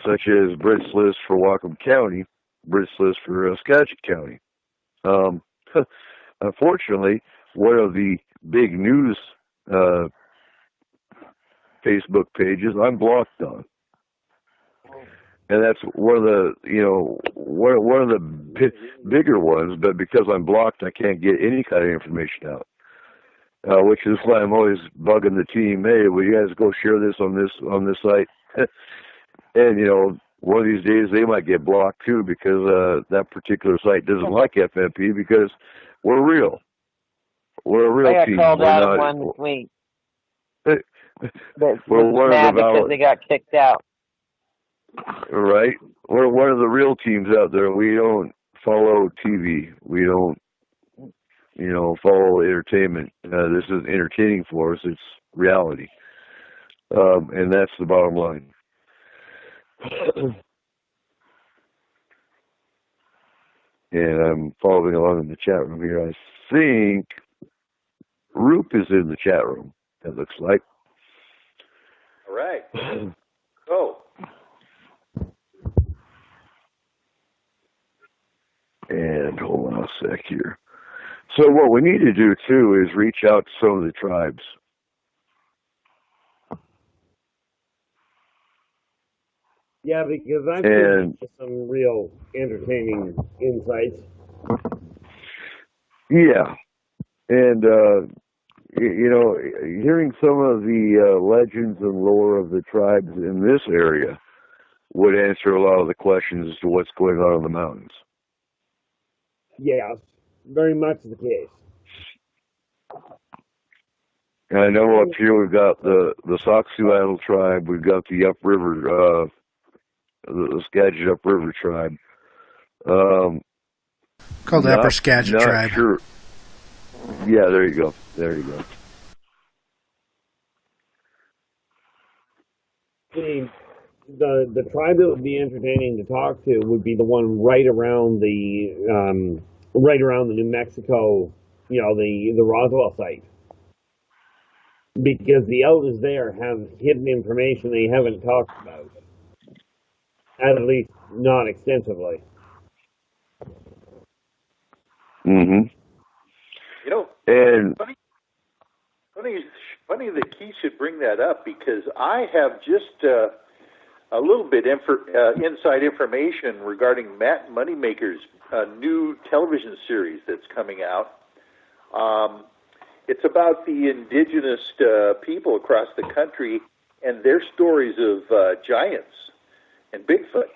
such as Brits List for Whatcom County, Brits List for Skagit County. Unfortunately, one of the big news Facebook pages I'm blocked on. And that's one of the, one of the bigger ones, but because I'm blocked, I can't get any kind of information out. Which is why I'm always bugging the team. Hey, will you guys go share this on this site? And one of these days they might get blocked too because that particular site doesn't like FMP because we're real. We're a real team. I got called out of one this week. We're mad because they got kicked out. Right. We're one of the real teams out there. We don't follow TV. We don't, follow entertainment. This is entertaining for us. It's reality. And that's the bottom line. And I'm following along in the chat room here. I think Roop is in the chat room, it looks like. All right. Go. And hold on a sec here. So what we need to do, too, is reach out to some of the tribes. Yeah, because I've seen some real entertaining insights. Yeah. And, hearing some of the legends and lore of the tribes in this area would answer a lot of the questions as to what's going on in the mountains. Yes, very much the case. And I know up here we've got the Sauk-Sioux tribe, we've got the upriver, the Skagit upriver tribe. Called the Upper Skagit tribe. Sure. Yeah, there you go. There you go. The tribe that would be entertaining to talk to would be the one right around the New Mexico, the Roswell site, because the elders there have hidden information they haven't talked about, at least not extensively. Mm-hmm. And funny that Keith should bring that up because I have just a little bit inside information regarding Matt Moneymaker's new television series that's coming out. It's about the indigenous people across the country and their stories of giants and Bigfoot.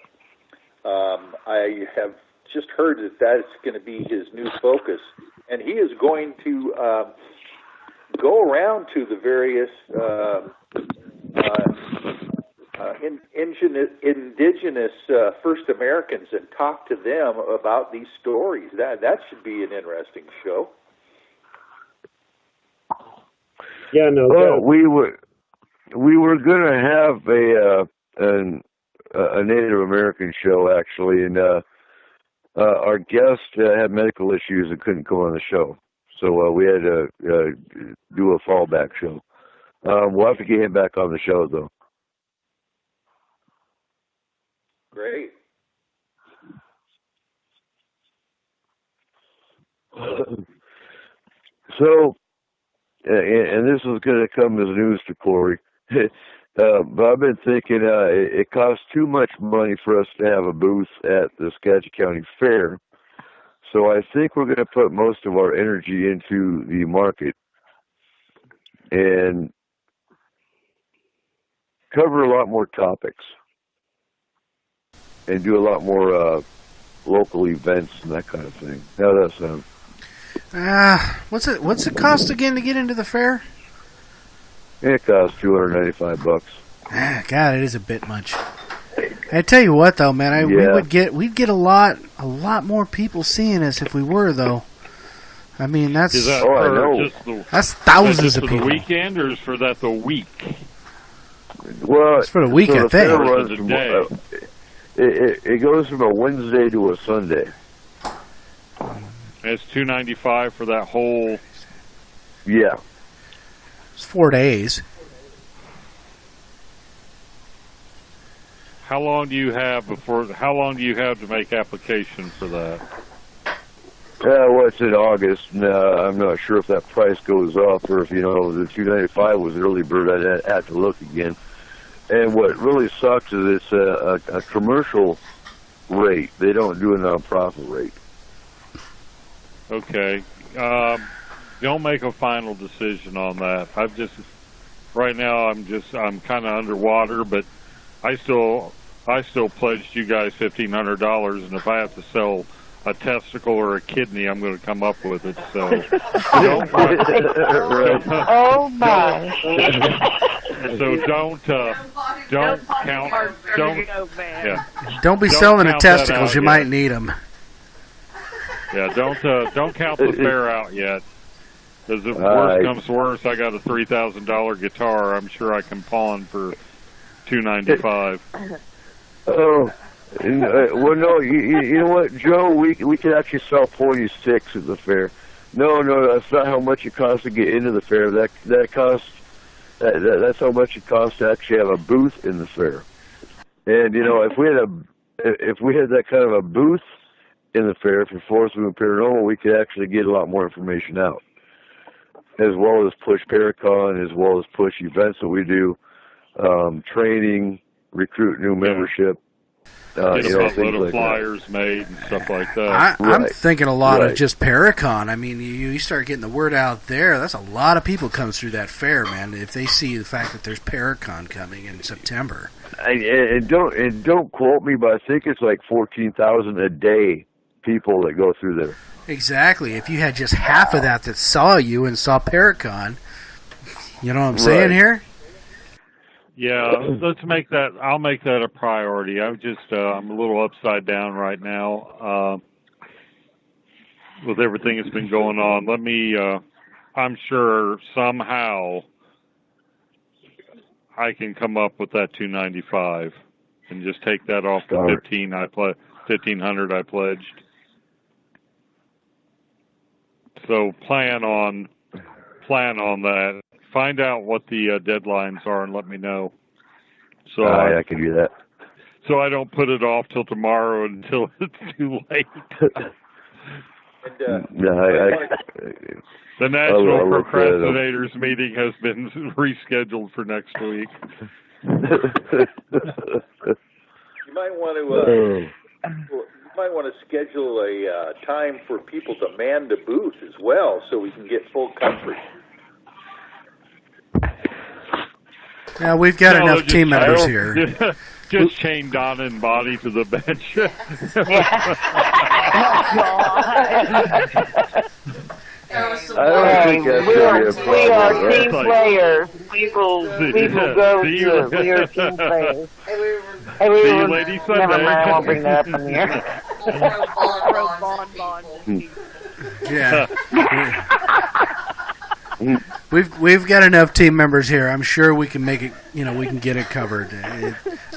I have just heard that that's going to be his new focus, and he is going to go around to the various indigenous First Americans and talk to them about these stories. That should be an interesting show. Yeah, no. Well, we were going to have a Native American show actually, and our guest had medical issues and couldn't come on the show, so we had to do a fallback show. We'll have to get him back on the show though. Great. So, and this is going to come as news to Corey, but I've been thinking it costs too much money for us to have a booth at the Skagit County Fair, so I think we're going to put most of our energy into the market and cover a lot more topics and do a lot more local events and that kind of thing. How does that sound? What's it cost again to get into the fair? It costs $295. God, it is a bit much. I tell you what, though, man, we'd get a lot more people seeing us if we were, though. I mean, that's that's thousands of people. For the weekend, or is for that the week? Well, it's for the week, I think. It goes from a Wednesday to a Sunday. It's $295 for that whole. Yeah, it's 4 days. How long do you have to make application for that? Well, it's in August. I'm not sure if that price goes up or if, the $295 was the early bird. I'd have to look again. And what really sucks is it's a commercial rate. They don't do a nonprofit rate. Okay. Don't make a final decision on that. Right now I'm kind of underwater, but I still pledged you guys $1,500, and if I have to sell a testicle or a kidney, I'm going to come up with it. So don't. Oh my! So don't count. Don't be selling the testicles. You might need them. Yeah, don't count the fare out yet. Because if worse comes to worse, I got a $3,000 guitar. I'm sure I can pawn for $295. Oh. Well, no, you know what, Joe? We could actually sell pony sticks at the fair. No, that's not how much it costs to get into the fair. That's how much it costs to actually have a booth in the fair. And if we had that kind of a booth in the fair for Forest Moon Paranormal, we could actually get a lot more information out, as well as push Paracon, as well as push events that we do, training, recruit new membership. Get a boatload of flyers made and stuff like that. I'm thinking a lot of just Paracon. I mean, you start getting the word out there. That's a lot of people comes through that fair, man. If they see the fact that there's Paracon coming in September. And don't quote me, but I think it's like 14,000 a day people that go through there. Exactly. If you had just half of that saw you and saw Paracon, you know what I'm saying here? Yeah, let's make that. I'll make that a priority. I'm a little upside down right now with everything that's been going on. Let me. I'm sure somehow I can come up with that $295 and just take that off the $1,500 I pledged. So plan on that. Find out what the deadlines are and let me know. So I can do that. So I don't put it off till tomorrow until it's too late. The National Procrastinators meeting has been rescheduled for next week. You might want to schedule a time for people to man the booth as well, so we can get full coverage. Yeah, we've got enough team members here. Just chain Donna and Bonnie to the bench. We are team players. People go to it. We are team players. See you, Lady Sunday. Never mind, I won't bring that up in here. Yeah. We've got enough team members here. I'm sure we can make it. We can get it covered. I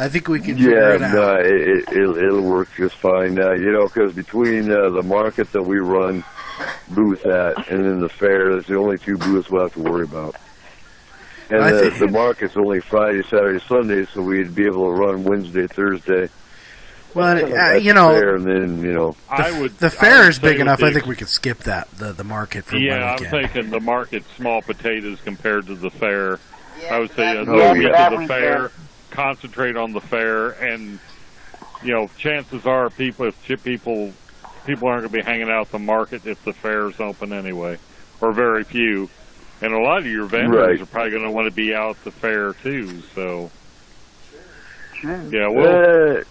think we can figure it out. No, it'll work just fine. Because between the market that we run booth at and then the fair, that's the only two booths we'll have to worry about. And the market's only Friday, Saturday, Sunday, so we'd be able to run Wednesday, Thursday. Well, fair, and then the fair is big enough. I think we could skip that the market for one weekend. I'm thinking the market's small potatoes compared to the fair. I would say to the fair, concentrate on the fair, and chances are people aren't going to be hanging out at the market if the fair's open anyway, or very few. And a lot of your vendors are probably going to want to be out at the fair too. So yeah,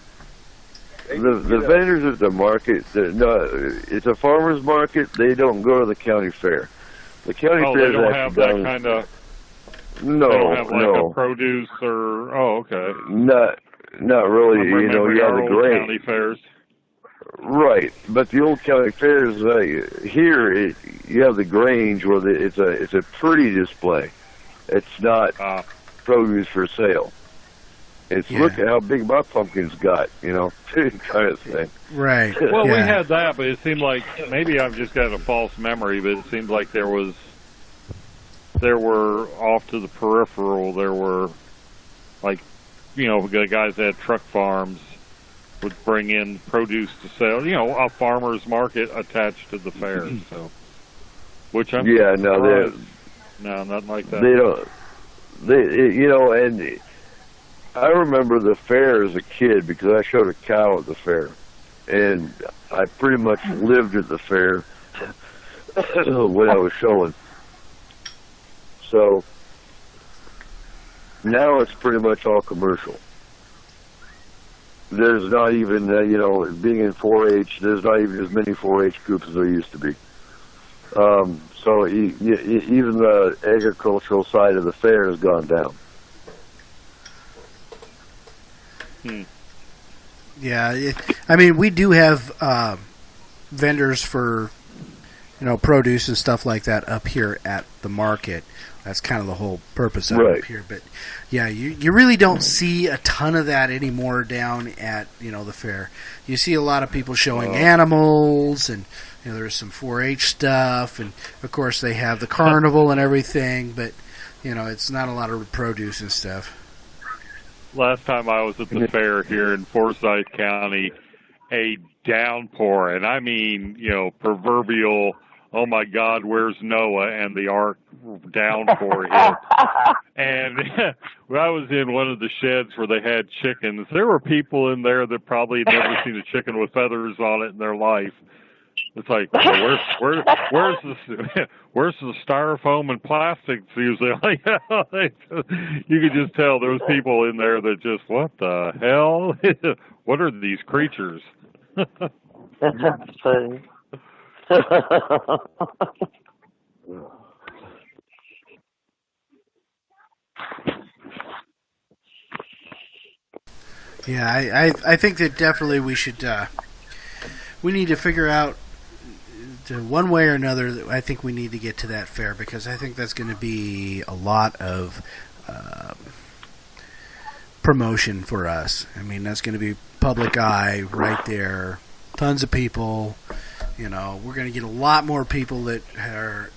the vendors at the market, it's a farmer's market. They don't go to the county fair. The county fair they don't have that kind of. No, they don't have like a produce or. Oh, okay. not really. You know, you have the Grange county fairs. Right, but the old county fairs here, you have the Grange where it's a pretty display. It's not produce for sale. It's look at how big my pumpkins got, you know, kind of thing. Right. Well, we had that, but it seemed like maybe I've just got a false memory, but it seemed like there were off to the peripheral. There were like, you know, the guys that had truck farms would bring in produce to sell. You know, a farmer's market attached to the fair. So, which I'm no, nothing like that. They don't. You know, and I remember the fair as a kid because I showed a cow at the fair, and I pretty much lived at the fair when I was showing. So now it's pretty much all commercial. There's not even, you know, being in 4-H, there's not even as many 4-H groups as there used to be. So even the agricultural side of the fair has gone down. Yeah, I mean, we do have vendors for, you know, produce and stuff like that up here at the market. That's kind of the whole purpose of it up here. But, yeah, you really don't see a ton of that anymore down at, you know, the fair. You see a lot of people showing animals, and, you know, there's some 4-H stuff, and, of course, they have the carnival and everything, but, you know, it's not a lot of produce and stuff. Last time I was at the fair here in Forsyth County, a downpour, and I mean, you know, proverbial, oh my God, where's Noah, and the ark downpour hit. And when I was in one of the sheds where they had chickens, there were people in there that probably had never seen a chicken with feathers on it in their life. It's like, well, where's the styrofoam and plastics usually? You could just tell there was people in there that just, what the hell? What are these creatures? That's funny. Yeah, I think that definitely we should we need to figure out one way or another. I think we need to get to that fair because I think that's going to be a lot of promotion for us. I mean, that's going to be public eye right there. Tons of people. You know, we're going to get a lot more people that are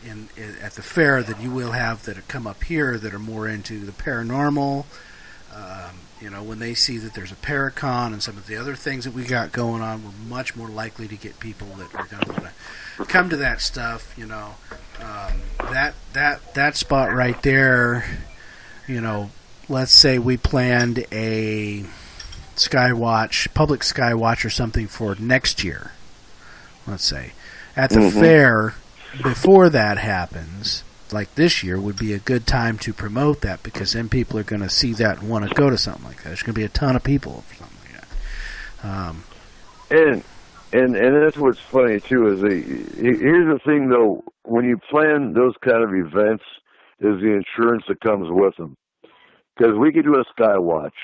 at the fair than you will have that come up here that are more into the paranormal. You know, when they see that there's a Paracon and some of the other things that we got going on, we're much more likely to get people that are going to want to come to that stuff. You know, that spot right there. You know, let's say we planned a Skywatch, public Skywatch or something for next year. Let's say at the fair before that happens. Like this year would be a good time to promote that because then people are going to see that and want to go to something like that. There's going to be a ton of people for something like that. And that's what's funny too is here's the thing though, when you plan those kind of events, is the insurance that comes with them. Because we could do a Skywatch,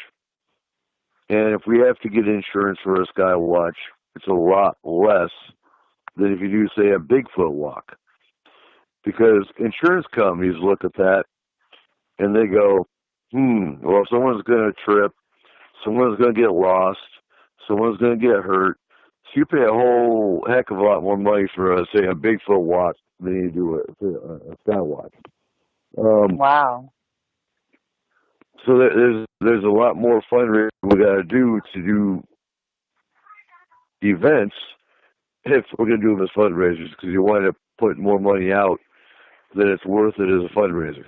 and if we have to get insurance for a Skywatch, it's a lot less than if you do say a Bigfoot walk. Because insurance companies look at that and they go, well, someone's going to trip, someone's going to get lost, someone's going to get hurt. So you pay a whole heck of a lot more money for, say, a Bigfoot walk than you do a Skywatch. Wow. So there's a lot more fundraising we got to do events if we're going to do them as fundraisers because you wind up putting more money out than it's worth it as a fundraiser.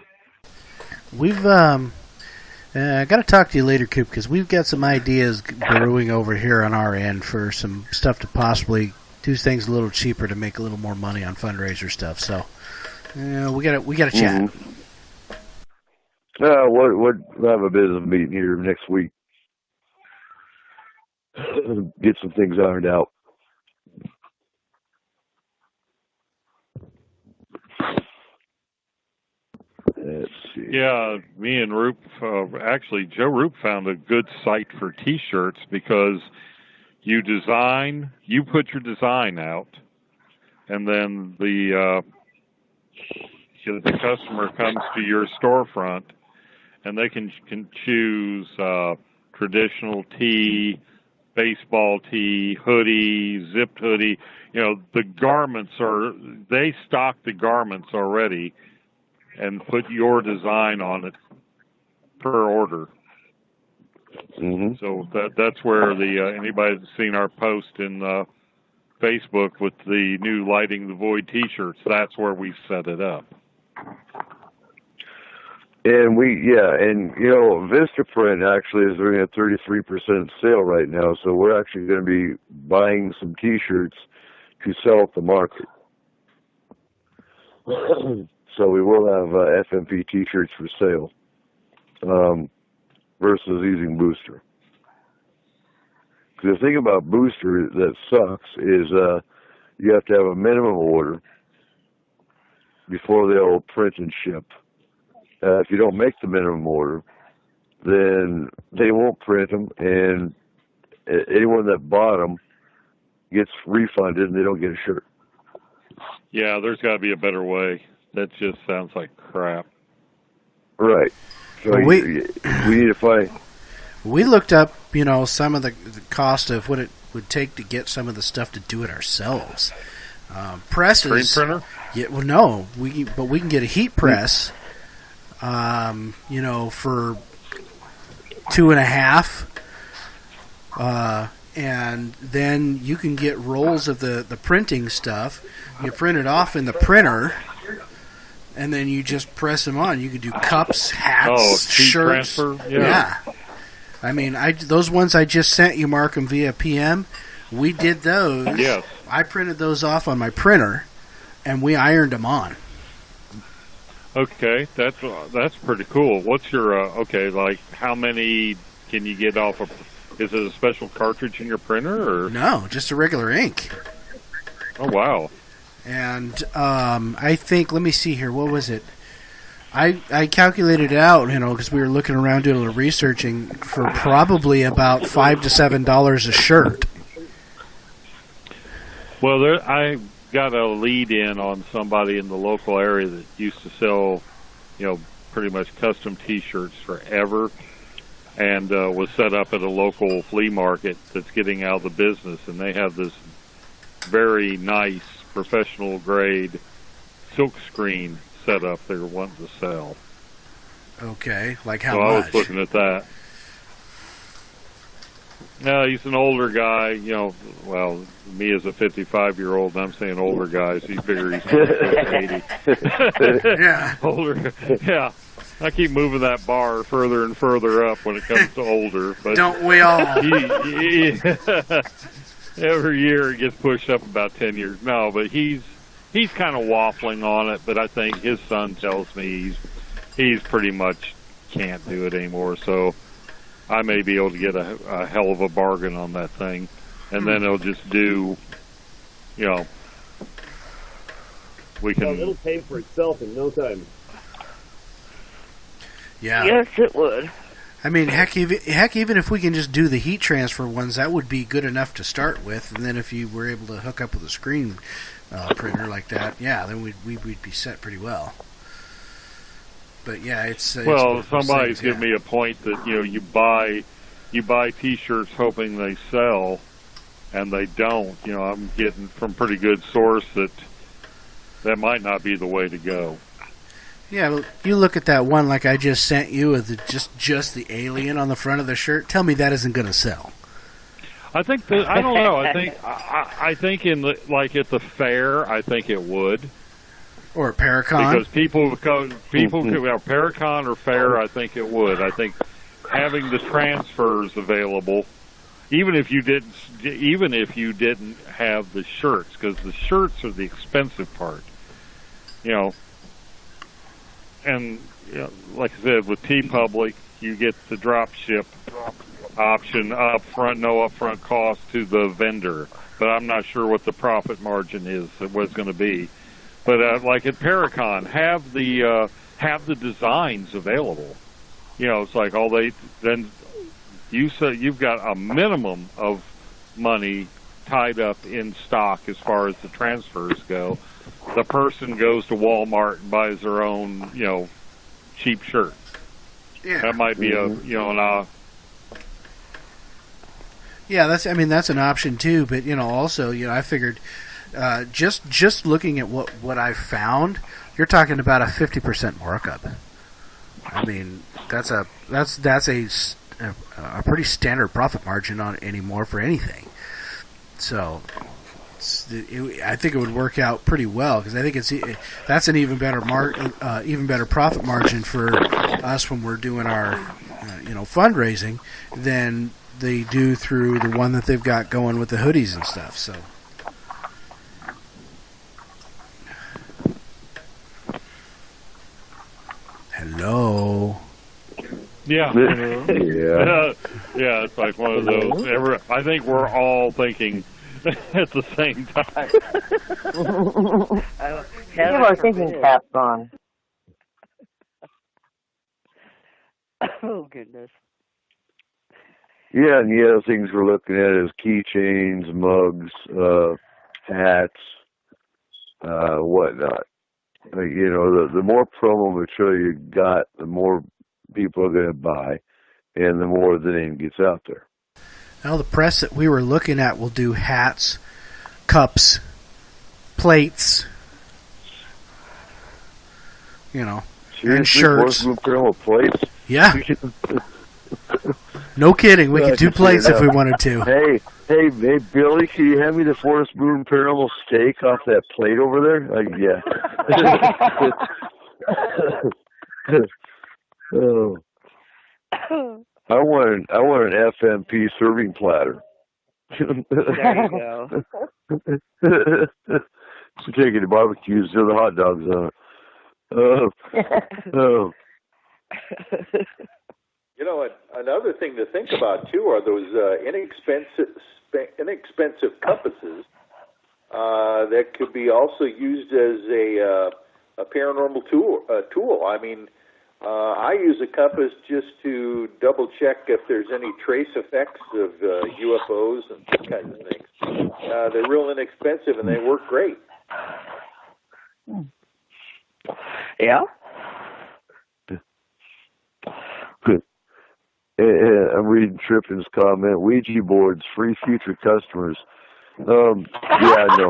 We've I got to talk to you later, Coop, because we've got some ideas brewing over here on our end for some stuff to possibly do things a little cheaper to make a little more money on fundraiser stuff. So, we got to chat. We'll have a business meeting here next week. Get some things ironed out. Let's see. Yeah, me and Roop, actually, Joe Roop found a good site for T-shirts because you put your design out, and then the customer comes to your storefront, and they can choose traditional tee, baseball tee, hoodie, zipped hoodie. The garments they stock the garments already and put your design on it per order. Mm-hmm. So that's where anybody that's seen our post in Facebook with the new Lighting the Void T-shirts, that's where we set it up. And Vistaprint actually is doing a 33% sale right now, so we're actually going to be buying some T-shirts to sell at the market. So we will have FMP T-shirts for sale versus using Booster. Because the thing about Booster that sucks is you have to have a minimum order before they'll print and ship. If you don't make the minimum order, then they won't print them, and anyone that bought them gets refunded and they don't get a shirt. Yeah, there's got to be a better way. That just sounds like crap. Right. So we need to find. We looked up, some of the cost of what it would take to get some of the stuff to do it ourselves. Presses. Screen printer? Yeah. Well, no. But we can get a heat press. For $2.50. And then you can get rolls of the printing stuff. You print it off in the printer, and then you just press them on. You can do cups, hats, shirts. Transfer? Yeah. I mean, those ones I just sent you, mark them via PM. We did those. Yes. I printed those off on my printer, and we ironed them on. Okay, that's pretty cool. What's your how many can you get off of? Is it a special cartridge in your printer or no? Just a regular ink. Oh wow! And I think, let me see here. What was it? I calculated it out, because we were looking around doing a little researching for probably about $5 to $7 a shirt. Well, I got a lead in on somebody in the local area that used to sell, pretty much custom T-shirts forever, and was set up at a local flea market that's getting out of the business, and they have this very nice professional grade silk screen set up they're wanting to sell. Okay, like how much? So I was looking at that. No, he's an older guy, well, me as a 55-year-old, and I'm saying older guy, so you figure he's 80. Yeah. Older, yeah. I keep moving that bar further and further up when it comes to older. But don't we all? Every year it gets pushed up about 10 years. No, but he's kind of waffling on it, but I think his son tells me he's pretty much can't do it anymore, so I may be able to get a hell of a bargain on that thing, and then it'll just do, we can. It'll pay for itself in no time. Yeah. Yes, it would. I mean, heck, even if we can just do the heat transfer ones, that would be good enough to start with. And then if you were able to hook up with a screen printer like that, then we'd be set pretty well. But yeah, it's somebody's given me a point that you buy T-shirts hoping they sell, and they don't. I'm getting from pretty good source that might not be the way to go. Yeah, well, you look at that one like I just sent you with just the alien on the front of the shirt. Tell me that isn't going to sell. I think that, I don't know. I think at the fair, I think it would. Or at Paracon. Because people Paracon or fair, I think it would. I think having the transfers available, even if you didn't have the shirts, because the shirts are the expensive part. And like I said, with TeePublic, you get the drop ship option no upfront cost to the vendor. But I'm not sure what the profit margin is, what it's going to be. But like at Paracon, have the designs available. You know, it's like then you say you've got a minimum of money tied up in stock as far as the transfers go. The person goes to Walmart and buys their own, cheap shirt. Yeah. That might be Yeah, that's an option too. But also, I figured just looking at what I found, you're talking about a 50% markup. I mean, that's a pretty standard profit margin on anymore for anything. So I think it would work out pretty well, because I think that's an even better profit margin for us when we're doing our fundraising than they do through the one that they've got going with the hoodies and stuff. So. Hello. Yeah. Yeah, it's like one of those. I think we're all thinking at the same time. Give our thinking caps on. Oh, goodness. Yeah, and the other things we're looking at is keychains, mugs, hats, whatnot. The more promo material you got, the more people are going to buy, and the more the name gets out there. Now, the press that we were looking at will do hats, cups, plates, and shirts. Plates? Yeah. No kidding. We could do plates if we wanted to. Hey, Billy, can you hand me the Forest Moon Paranormal steak off that plate over there? Yeah. Oh. I want an FMP serving platter. There you go. So taking the barbecues, throw the hot dogs on it. Another thing to think about too are those inexpensive compasses that could be also used as a paranormal tool. I mean, I use a compass just to double check if there's any trace effects of UFOs and those kinds of things. They're real inexpensive and they work great. Yeah. I'm reading Trippin's comment. Ouija boards, free future customers. Yeah, no.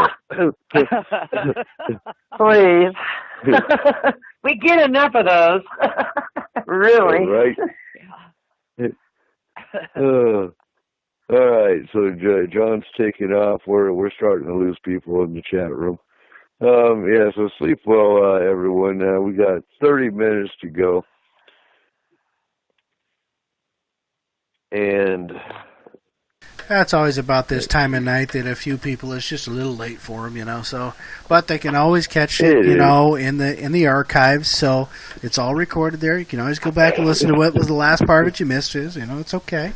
Please. We get enough of those. Really. Right. All right. So John's taking off. We're starting to lose people in the chat room. So sleep well, everyone. We got 30 minutes to go. And that's always about this time of night that a few people, it's just a little late for them, so, but they can always catch it, in the archives, so it's all recorded there. You can always go back and listen to what was the last part that you missed it's okay.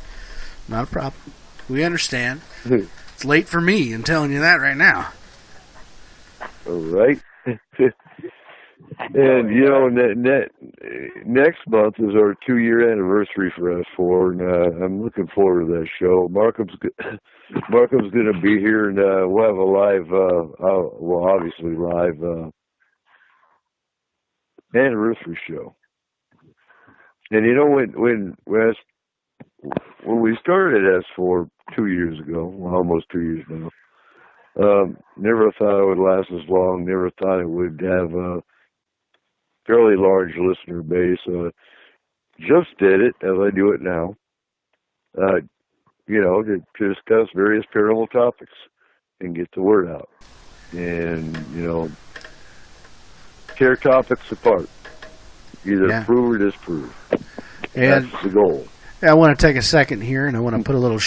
Not a problem. We understand. It's late for me, I'm telling you that right now. All right. And, next month is our 2-year anniversary for S4, and I'm looking forward to that show. Markham's going to be here, and we'll have a live, obviously live anniversary show. And, when we started S4 2 years ago, almost 2 years now, never thought it would last as long, never thought it would have a fairly large listener base. Just did it, as I do it now, to discuss various paranormal topics and get the word out. And, tear topics apart. Either prove or disprove. And that's the goal. I want to take a second here, and I want to put a little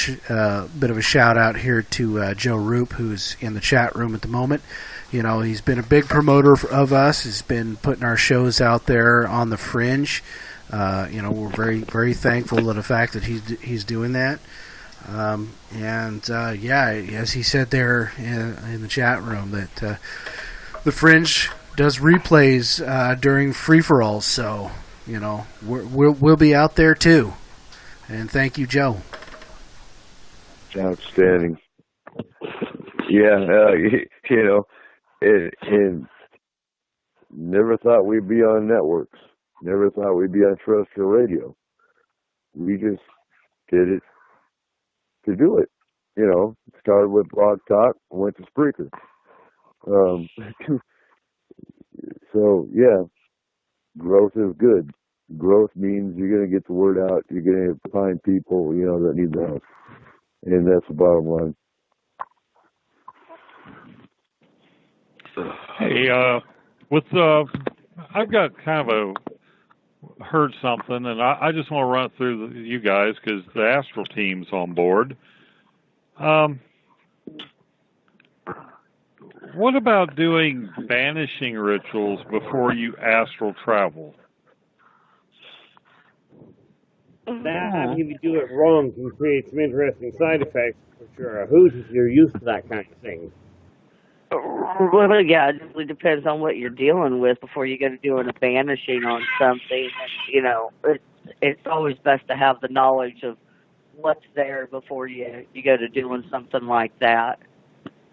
bit of a shout out here to Joe Roop, who's in the chat room at the moment. He's been a big promoter of us. He's been putting our shows out there on the fringe. We're very, very thankful for the fact that he's doing that. As he said there in the chat room, that the fringe does replays during free-for-alls, so, we'll be out there too. And thank you, Joe. Outstanding. Yeah, and never thought we'd be on networks. Never thought we'd be on terrestrial radio. We just did it to do it. Started with Blog Talk, went to Spreaker. So, yeah, growth is good. Growth means you're going to get the word out. You're going to find people, that need the help. And that's the bottom line. Hey, I've got kind of heard something, and I just want to run it through you guys because the Astral team's on board. What about doing banishing rituals before you astral travel? That, if you do it wrong, can create some interesting side effects for sure. Who's if you're used to that kind of thing? Well, yeah, it really depends on what you're dealing with before you go to doing a banishing on something. It's always best to have the knowledge of what's there before you go to doing something like that.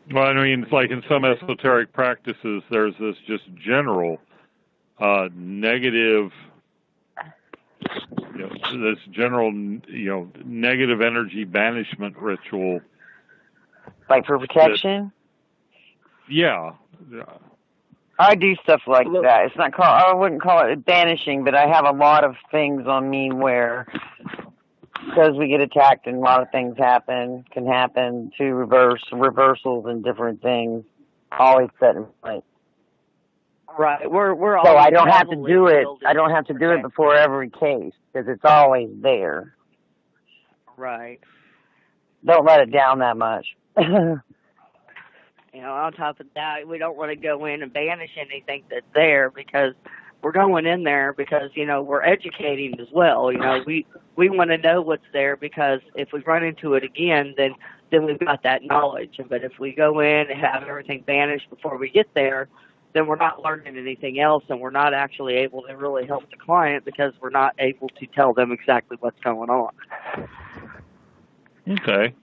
Well, I mean, it's like in some esoteric practices, there's this just general negative, this general, negative energy banishment ritual. Like for protection? Yeah. I do stuff like that. It's not called, I wouldn't call it banishing, but I have a lot of things on me where, because we get attacked and a lot of things can happen to reversals and different things, always set in place. Right. We're so I don't have to do it. I don't have to do it before every case because it's always there. Right. Don't let it down that much. On top of that, we don't want to go in and banish anything that's there because we're going in there because, we're educating as well. We want to know what's there because if we run into it again, then we've got that knowledge. But if we go in and have everything banished before we get there, then we're not learning anything else and we're not actually able to really help the client because we're not able to tell them exactly what's going on. Okay.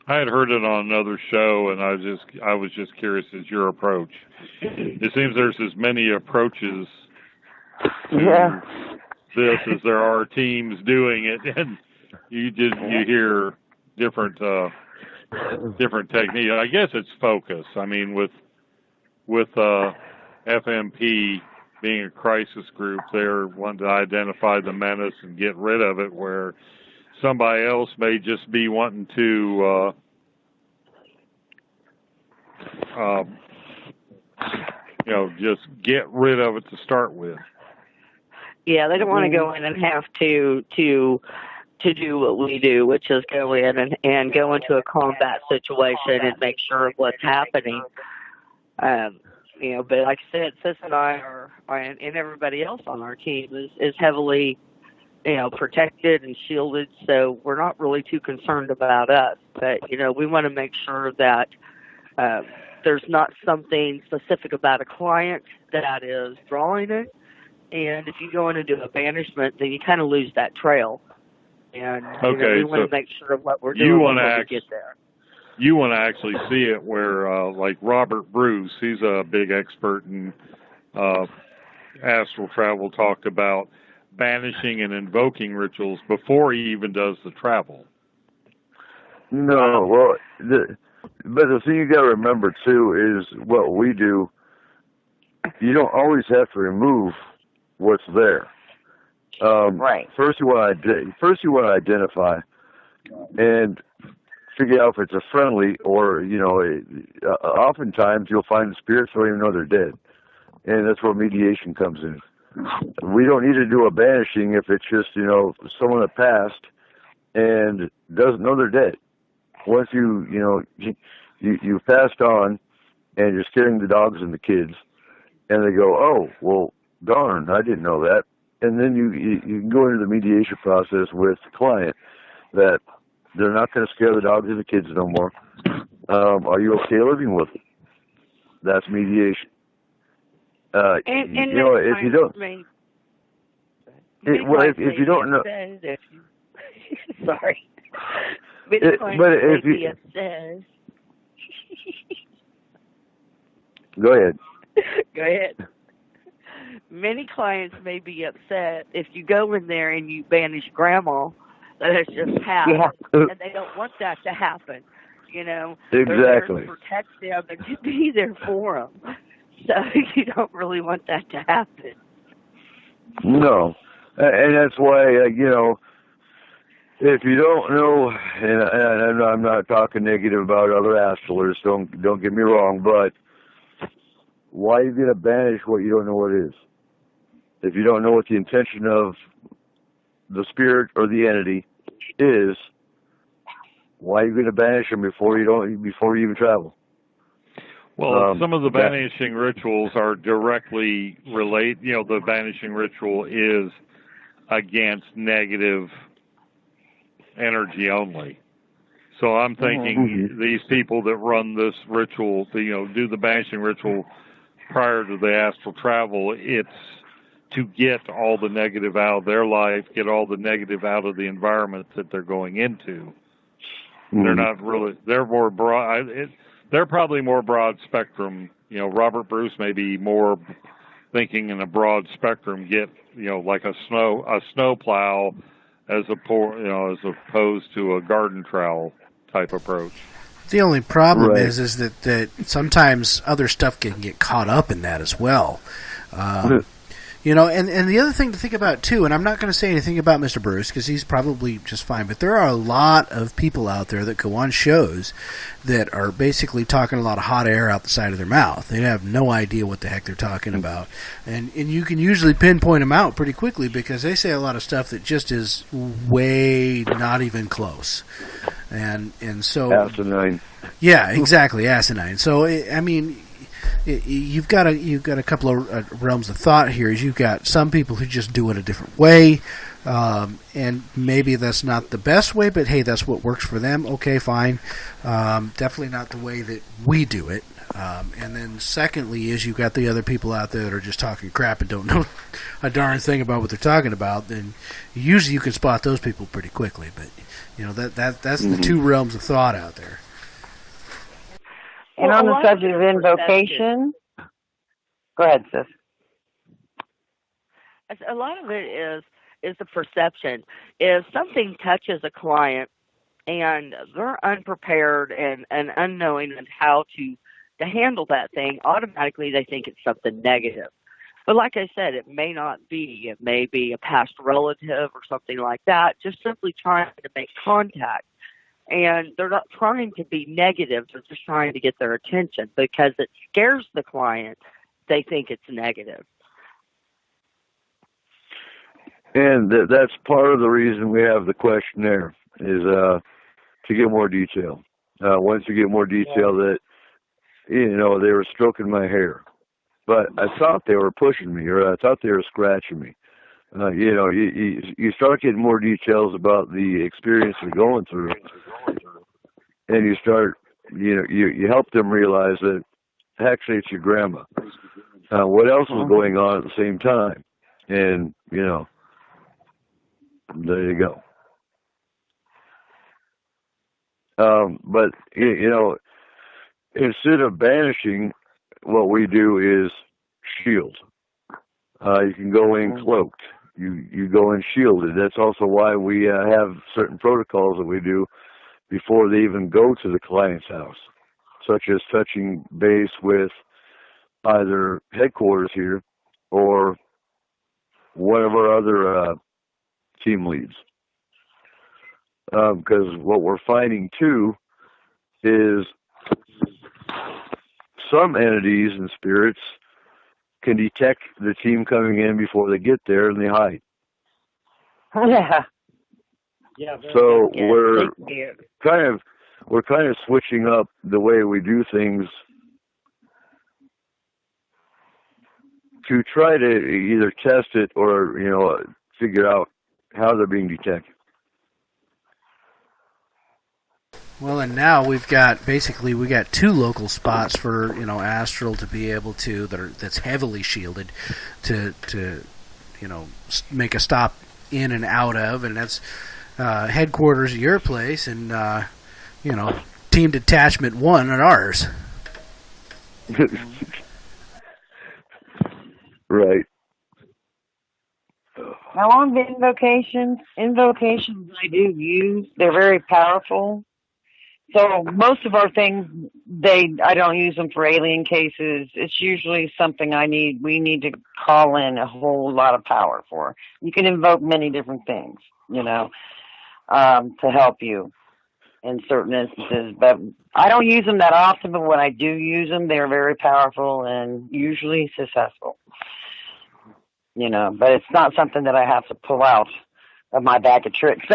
I had heard it on another show, and I was just curious as your approach. It seems there's as many approaches to this as there are teams doing it, and you hear different techniques. I guess it's focus. I mean, with FMP being a crisis group, they're wanting to identify the menace and get rid of it, where somebody else may just be wanting to just get rid of it to start with. Yeah, they don't want to go in and have to do what we do, which is go in and go into a combat situation and make sure of what's happening. But like I said, Sis and I and everybody else on our team is heavily, protected and shielded, so we're not really too concerned about us. But, we want to make sure that there's not something specific about a client that is drawing it. And if you go in and do a banishment, then you kind of lose that trail. And we want to make sure of what we're doing when we get there. You want to actually see it where, like Robert Bruce, he's a big expert in astral travel, talked about banishing and invoking rituals before he even does the travel. No, well, but the thing you got to remember too is what we do. You don't always have to remove what's there. Right. First, you want to identify and figure out if it's a friendly or oftentimes you'll find the spirits don't even know they're dead, and that's where mediation comes in. We don't need to do a banishing if it's just someone that passed and doesn't know they're dead. Once you passed on and you're scaring the dogs and the kids, and they go, oh well, darn, I didn't know that, and then you can go into the mediation process with the client that they're not going to scare the dogs and the kids no more. Are you okay living with it? That's mediation. And you know, if you don't, if you don't know, sorry. but if you go ahead. Go ahead. Many clients may be upset if you go in there and you banish grandma that has just happened, and they don't want that to happen. You know, exactly. They're there to protect them and to be there for them. So you don't really want that to happen. No, and that's why you know, if you don't know, and I'm not talking negative about other astrolers. Don't get me wrong, but why are you going to banish what you don't know what it is? If you don't know what the intention of the spirit or the entity is, why are you going to banish them before you even travel? Well, some of the banishing rituals are directly related. You know, the banishing ritual is against negative energy only. So I'm thinking these people that run this ritual, you know, do the banishing ritual prior to the astral travel, it's to get all the negative out of their life, get all the negative out of the environment that they're going into. They're not really, they're more broad, they're probably more broad spectrum. You know, Robert Bruce may be more thinking in a broad spectrum, get, you know, like a snow plow as opposed to a garden trowel type approach. The only problem is that sometimes other stuff can get caught up in that as well. You know, and the other thing to think about, too, and I'm not going to say anything about Mr. Bruce because he's probably just fine, but there are a lot of people out there that go on shows that are basically talking a lot of hot air out the side of their mouth. They have no idea what the heck they're talking about. And you can usually pinpoint them out pretty quickly because they say a lot of stuff that just is way not even close. And so... Asinine. Yeah, exactly, asinine. So, I mean... You've got a couple of realms of thought here. You've got some people who just do it a different way, and maybe that's not the best way, but hey, that's what works for them. Okay, fine. Definitely not the way that we do it. And then secondly is you've got the other people out there that are just talking crap and don't know a darn thing about what they're talking about. Then usually you can spot those people pretty quickly. But you know that's the two realms of thought out there. And on the subject of invocation, go ahead, sis. A lot of it is the perception. If something touches a client and they're unprepared and unknowing of how to handle that thing, automatically they think it's something negative. But like I said, it may not be. It may be a past relative or something like that, just simply trying to make contact. And they're not trying to be negative. They're just trying to get their attention because it scares the client. They think it's negative. And that's part of the reason we have the questionnaire is to get more detail. Once you get more detail that, you know, they were stroking my hair, but I thought they were pushing me or I thought they were scratching me. You know, you start getting more details about the experience they're going through, and you start, you know, you help them realize that actually it's your grandma. What else was going on at the same time? And, you know, there you go. But, you know, instead of banishing, what we do is shield. You can go in cloaked. You go in shielded. That's also why we have certain protocols that we do before they even go to the client's house, such as touching base with either headquarters here or one of our other team leads. Because what we're finding, too, is some entities and spirits can detect the team coming in before they get there, and they hide. Yeah. Yeah. So we're kind of switching up the way we do things to try to either test it or, you know, figure out how they're being detected. Well, and now we got two local spots for Astral to be able to that's heavily shielded to make a stop in and out of, and that's headquarters at your place, and Team Detachment 1 at ours. Right. Now on the invocations I do use, they're very powerful. So most of our things, I don't use them for alien cases. It's usually something we need to call in a whole lot of power for. You can invoke many different things, to help you in certain instances. But I don't use them that often, but when I do use them, they're very powerful and usually successful. But it's not something that I have to pull out of my bag of tricks,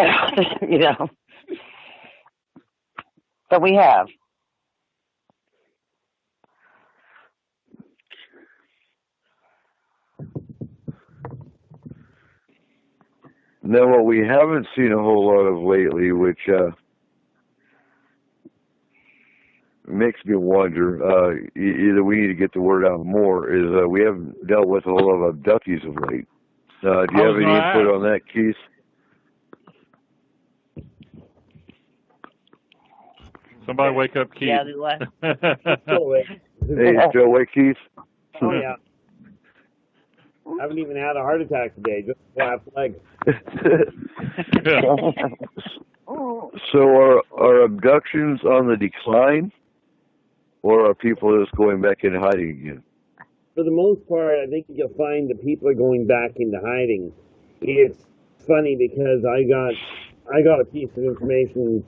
But we have. Now, what we haven't seen a whole lot of lately, which makes me wonder, either we need to get the word out more, is we haven't dealt with a whole lot of abductees of late. Do you have any input on that, Keith? Somebody wake up Keith. Yeah, Hey, still awake, Keith? Oh, yeah. I haven't even had a heart attack today, just flat leg. So are abductions on the decline, or are people just going back into hiding again? For the most part, I think you'll find that people are going back into hiding. It's funny because I got a piece of information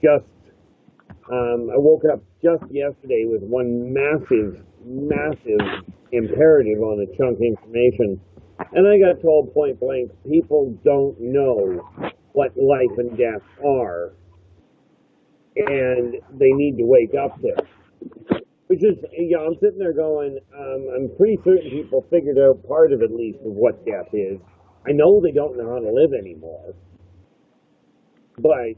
I woke up just yesterday with one massive imperative on a chunk of information. And I got told point blank, people don't know what life and death are. And they need to wake up to it. Which is, I'm sitting there going, I'm pretty certain people figured out part of at least of what death is. I know they don't know how to live anymore. But,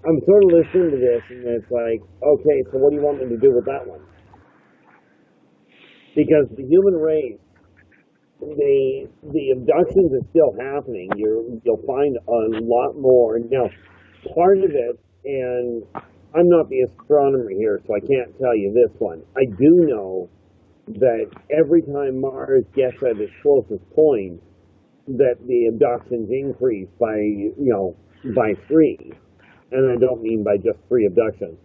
I'm sort of listening to this, and it's like, okay, so what do you want me to do with that one? Because the human race, the abductions are still happening. You'll find a lot more. Now, part of it, and I'm not the astronomer here, so I can't tell you this one. I do know that every time Mars gets at its closest point, that the abductions increase by 3. And I don't mean by just 3 abductions.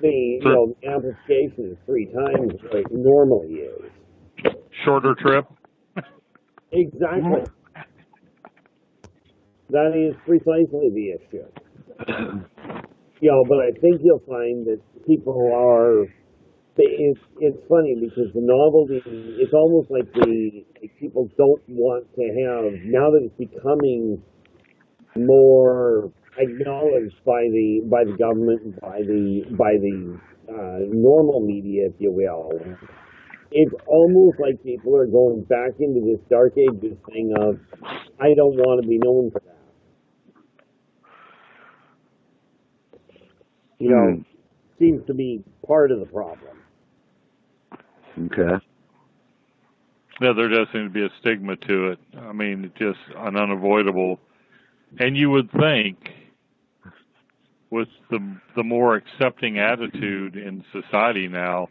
The amplification is 3 times what it normally is. Shorter trip? Exactly. That is precisely the issue. But I think you'll find that people are... It's funny because the novelty, it's almost like people don't want to have, now that it's becoming more acknowledged by the government and by the normal media, if you will. It's almost like people are going back into this dark ages thing of, I don't want to be known for that. Seems to be part of the problem. Okay. Yeah, there does seem to be a stigma to it. I mean, it's just an unavoidable. And you would think, with the more accepting attitude in society now,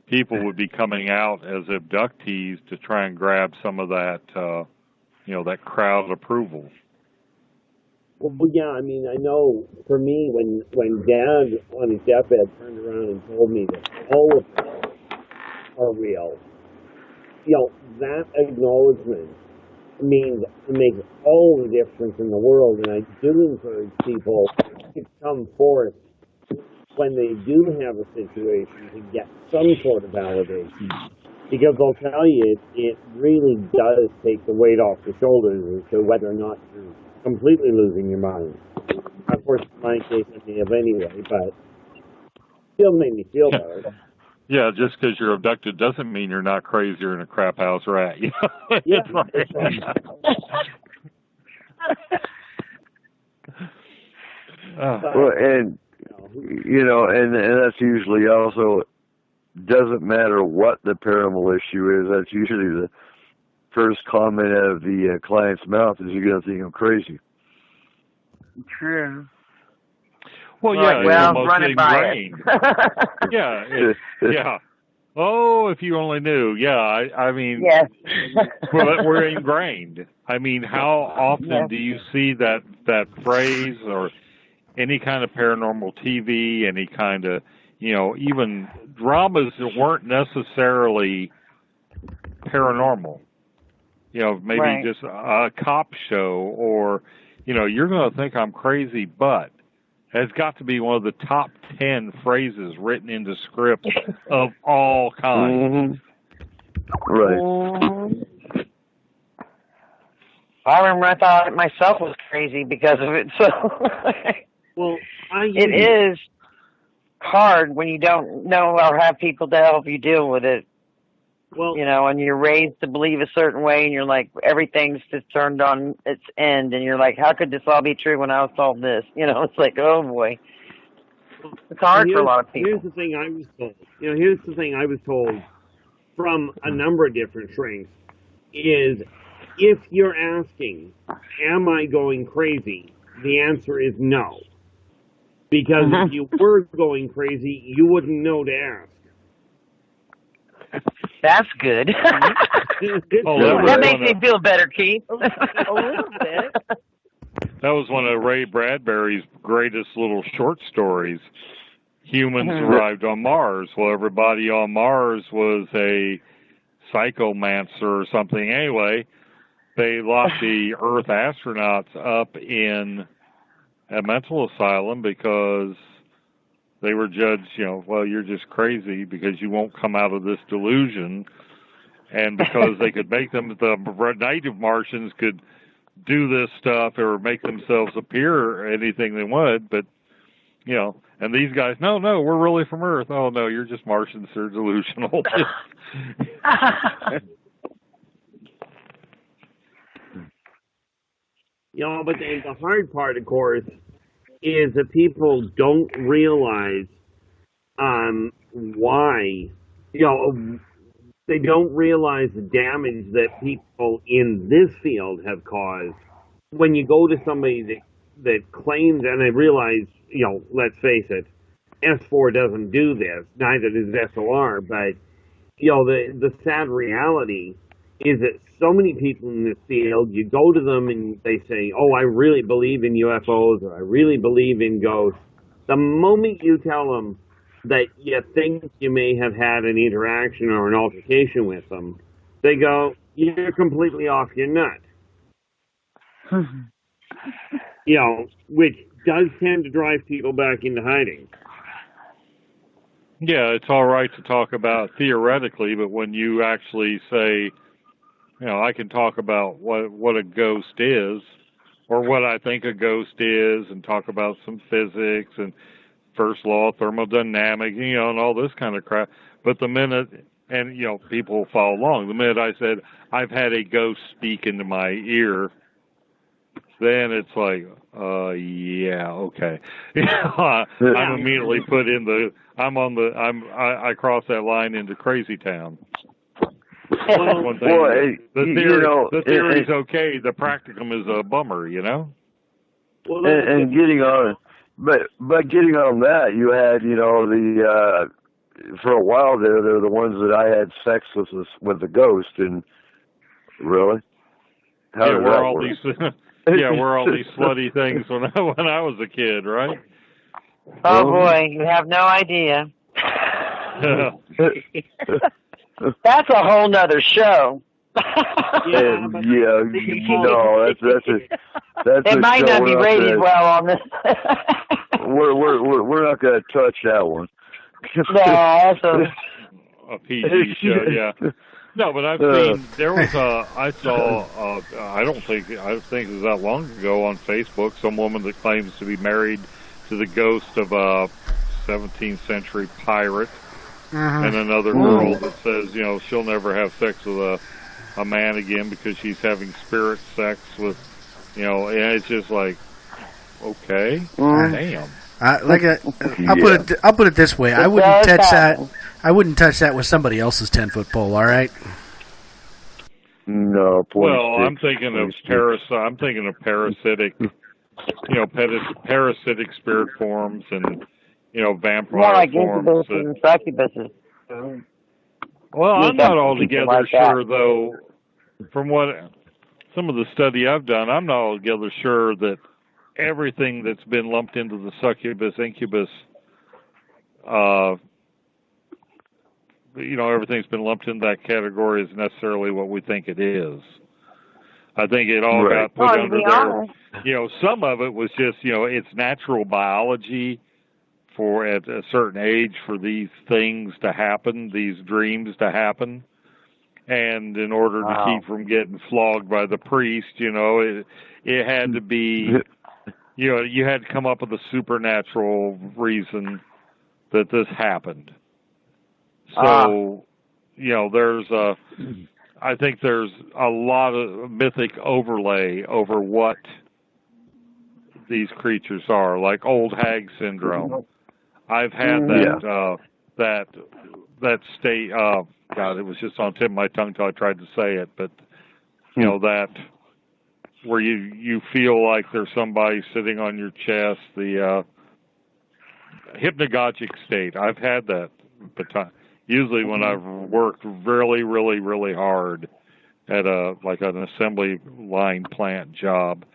people would be coming out as abductees to try and grab some of that, that crowd approval. Well, yeah, I mean, I know for me, when Dad on his deathbed turned around and told me that all of them are real, that acknowledgement makes all the difference in the world. And I do encourage people to come forth when they do have a situation to get some sort of validation. Because I'll tell you, it really does take the weight off the shoulders as to whether or not you're completely losing your mind. Of course, in my case, I may have anyway, but still made me feel better. Yeah, just because you're abducted doesn't mean you're not crazy or in a crap house rat. Yeah. Well, and and that's usually also doesn't matter what the paranormal issue is. That's usually the first comment out of the client's mouth is you're going to think I'm crazy. True. Well, yeah, well, it's almost run it by ingrained. Yeah. Oh, if you only knew. Yeah, I mean, yes. we're ingrained. I mean, how often do you see that phrase or any kind of paranormal TV, any kind of, even dramas that weren't necessarily paranormal? Maybe just a cop show or, you're going to think I'm crazy, but has got to be one of the top 10 phrases written into scripts of all kinds. Right. I remember I thought myself was crazy because of it. So, well, it is hard when you don't know or have people to help you deal with it. Well, and you're raised to believe a certain way, and you're like, everything's just turned on its end, and you're like, how could this all be true when I was told this? It's like, oh boy, it's hard for a lot of people. Here's the thing I was told. Here's the thing I was told from a number of different shrinks is, if you're asking, am I going crazy? The answer is no, because if you were going crazy, you wouldn't know to ask. That's good. That makes me feel better, Keith. A little bit. That was one of Ray Bradbury's greatest little short stories. Humans arrived on Mars. Well, everybody on Mars was a psychomancer or something. Anyway, they locked the Earth astronauts up in a mental asylum because they were judged, well, you're just crazy because you won't come out of this delusion. And because they could make them, the native Martians could do this stuff or make themselves appear anything they wanted. But, and these guys, no, we're really from Earth. Oh, no, you're just Martians. They're delusional. But the hard part, of course, is that people don't realize why, they don't realize the damage that people in this field have caused. When you go to somebody that claims, and I realize, let's face it, S4 doesn't do this, neither does SOR, but, the sad reality is that so many people in this field, you go to them and they say, oh, I really believe in UFOs, or I really believe in ghosts. The moment you tell them that you think you may have had an interaction or an altercation with them, they go, you're completely off your nut. Which does tend to drive people back into hiding. Yeah, it's all right to talk about theoretically, but when you actually say, I can talk about what a ghost is, or what I think a ghost is, and talk about some physics and first law of thermodynamics, and all this kind of crap. But the minute, and people follow along, the minute I said, I've had a ghost speak into my ear, then it's like, yeah, okay. I'm immediately put in I cross that line into crazy town. One thing, the theory's okay. The practicum is a bummer, Well, and getting on, but getting on that, you had, for a while there, they're the ones that I had sex with the ghost, and really, we're all these slutty things when I was a kid, right? Oh boy, you have no idea. That's a whole nother show. That's it might not be rated well on this. we're not going to touch that one. No, also a PG show, yeah. No, but I've seen there was I think it was that long ago on Facebook, some woman that claims to be married to the ghost of a 17th century pirate. And another girl that says, she'll never have sex with a man again because she's having spirit sex with, and it's just like, okay. Damn. I'll put it this way. I wouldn't touch that. I wouldn't touch that with somebody else's 10-foot pole. All right. No. Well, I'm thinking of parasitic, parasitic spirit forms and vampire More like forms. incubuses and succubuses. Well, I'm not altogether sure, though. From some of the study I've done, I'm not altogether sure that everything that's been lumped into the succubus, incubus, everything's been lumped in that category is necessarily what we think it is. I think it all got put under there. Some of it was just, it's natural biology for at a certain age for these things to happen, these dreams to happen. And in order to keep from getting flogged by the priest, it had to be, you had to come up with a supernatural reason that this happened. So, I think there's a lot of mythic overlay over what these creatures are, like old hag syndrome. I've had that state. God, it was just on the tip of my tongue till I tried to say it. But that where you feel like there's somebody sitting on your chest, the hypnagogic state. I've had that, but usually when I've worked really, really, really hard at an assembly line plant job,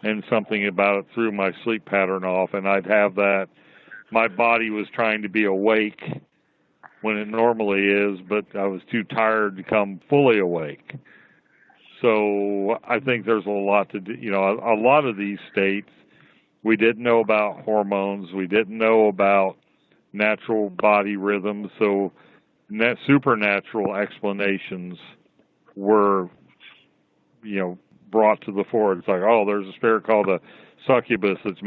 and something about it threw my sleep pattern off, and I'd have that. My body was trying to be awake when it normally is, but I was too tired to come fully awake. So I think there's a lot to do. A lot of these states, we didn't know about hormones. We didn't know about natural body rhythms. So supernatural explanations were, brought to the fore. It's like, oh, there's a spirit called a succubus that's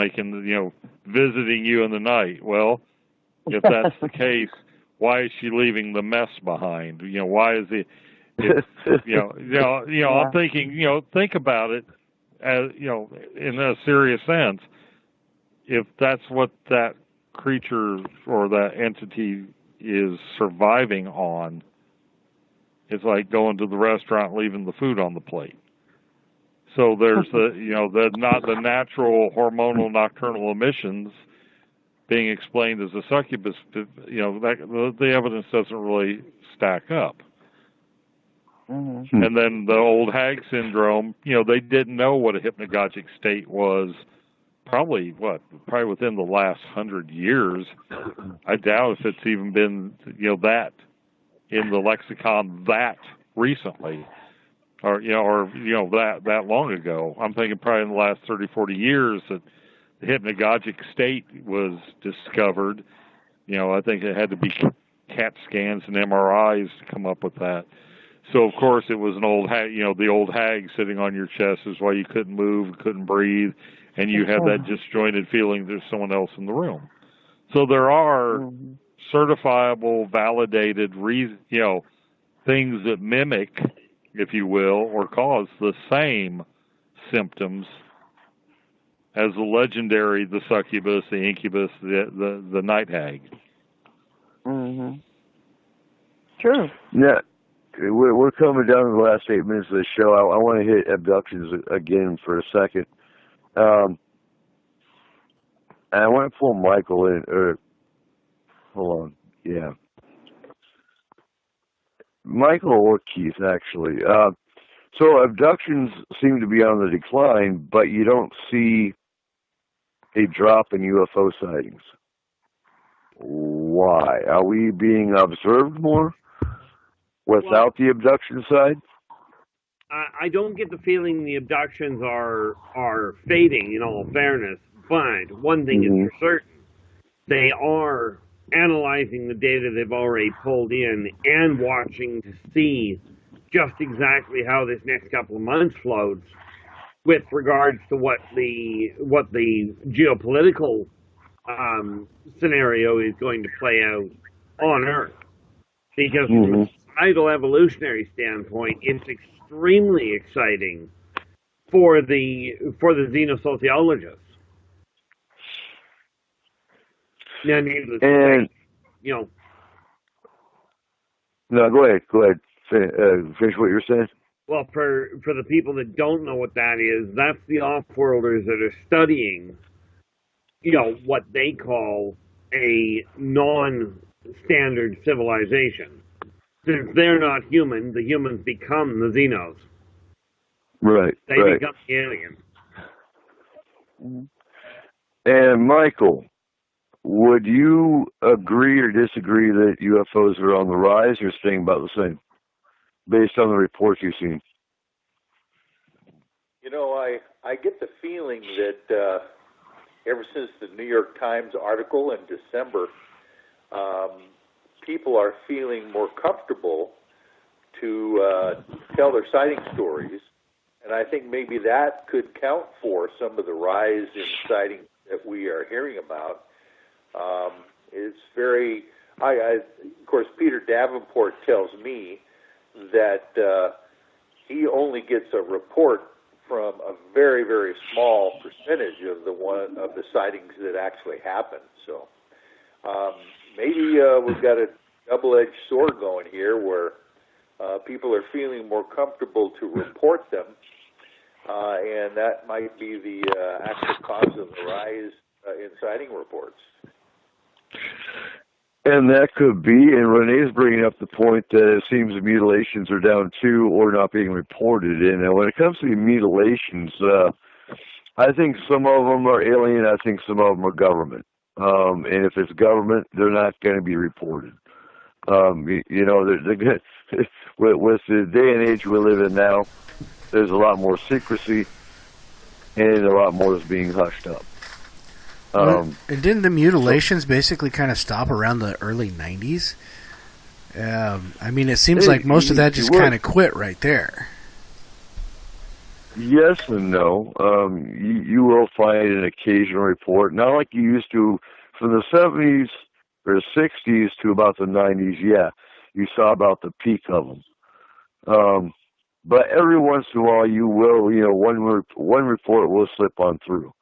visiting you in the night. Well, if that's the case, why is she leaving the mess behind? Why is it? I'm thinking. Think about it, as in a serious sense. If that's what that creature or that entity is surviving on, it's like going to the restaurant, leaving the food on the plate. So there's the natural hormonal nocturnal emissions being explained as a succubus. The evidence doesn't really stack up. And then the old hag syndrome, they didn't know what a hypnagogic state was. Probably within the last 100 years. I doubt if it's even been that in the lexicon that recently, or that long ago. I'm thinking probably in the last 30, 40 years that the hypnagogic state was discovered. I think it had to be CAT scans and MRIs to come up with that. So of course it was an old hag. The old hag sitting on your chest is why you couldn't move, couldn't breathe, and you had that disjointed feeling there's someone else in the room. So there are certifiable, validated things that mimic, if you will, or cause the same symptoms as the legendary, the succubus, the incubus, the night hag. True. Yeah. We're coming down to the last 8 minutes of the show. I want to hit abductions again for a second. And I want to pull Michael in, hold on, yeah. Michael or Keith, actually. So abductions seem to be on the decline, but you don't see a drop in UFO sightings. Why? Are we being observed more without the abduction side? I don't get the feeling the abductions are fading, in all fairness. But one thing is for certain, they are analyzing the data they've already pulled in and watching to see just exactly how this next couple of months floats with regards to what the geopolitical scenario is going to play out on Earth. Because from a societal evolutionary standpoint, it's extremely exciting for the xenosociologists. Yeah, needless to And say, you know, no, go ahead. Finish what you're saying. well, for the people that don't know what that is, that's the off-worlders that are studying, you know, what they call a non-standard civilization. Since they're not human, the humans become the Xenos. Right. They right. become the aliens. And Michael, would you agree or disagree that UFOs are on the rise, or staying about the same, based on the reports you've seen? You know, I get the feeling that ever since the New York Times article in December, people are feeling more comfortable to tell their sighting stories, and I think maybe that could count for some of the rise in sightings that we are hearing about. It's very, of course, Peter Davenport tells me that he only gets a report from a very, very small percentage of the sightings that actually happen. So maybe we've got a double-edged sword going here, where people are feeling more comfortable to report them, and that might be the actual cause of the rise in sighting reports. And that could be, and Renee's bringing up the point that it seems the mutilations are down too, or not being reported. And when it comes to the mutilations, I think some of them are alien, I think some of them are government. And if it's government, they're not going to be reported. You know, with the day and age we live in now, there's a lot more secrecy, and a lot more is being hushed up. And didn't the mutilations basically kind of stop around the early 90s? I mean, it seems like most of that just kind of quit right there. Yes and no. You will find an occasional report, not like you used to from the 70s or the 60s to about the 90s. Yeah, you saw about the peak of them. But every once in a while, you will, you know, one report will slip on through.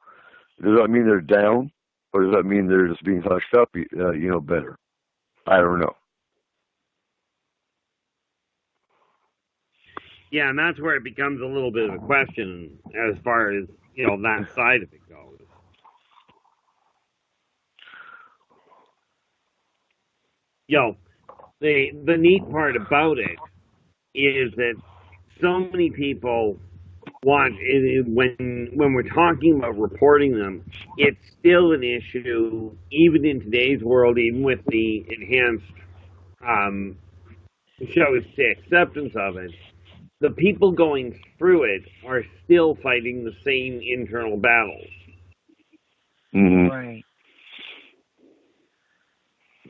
Does that mean they're down, or does that mean they're just being hushed up, better? I don't know. Yeah, and that's where it becomes a little bit of a question as far as, you know, that side of it goes. You know, the neat part about it is that so many people want, when we're talking about reporting them, it's still an issue, even in today's world, even with the enhanced, shall we say, acceptance of it. The people going through it are still fighting the same internal battles. Mm-hmm. Right.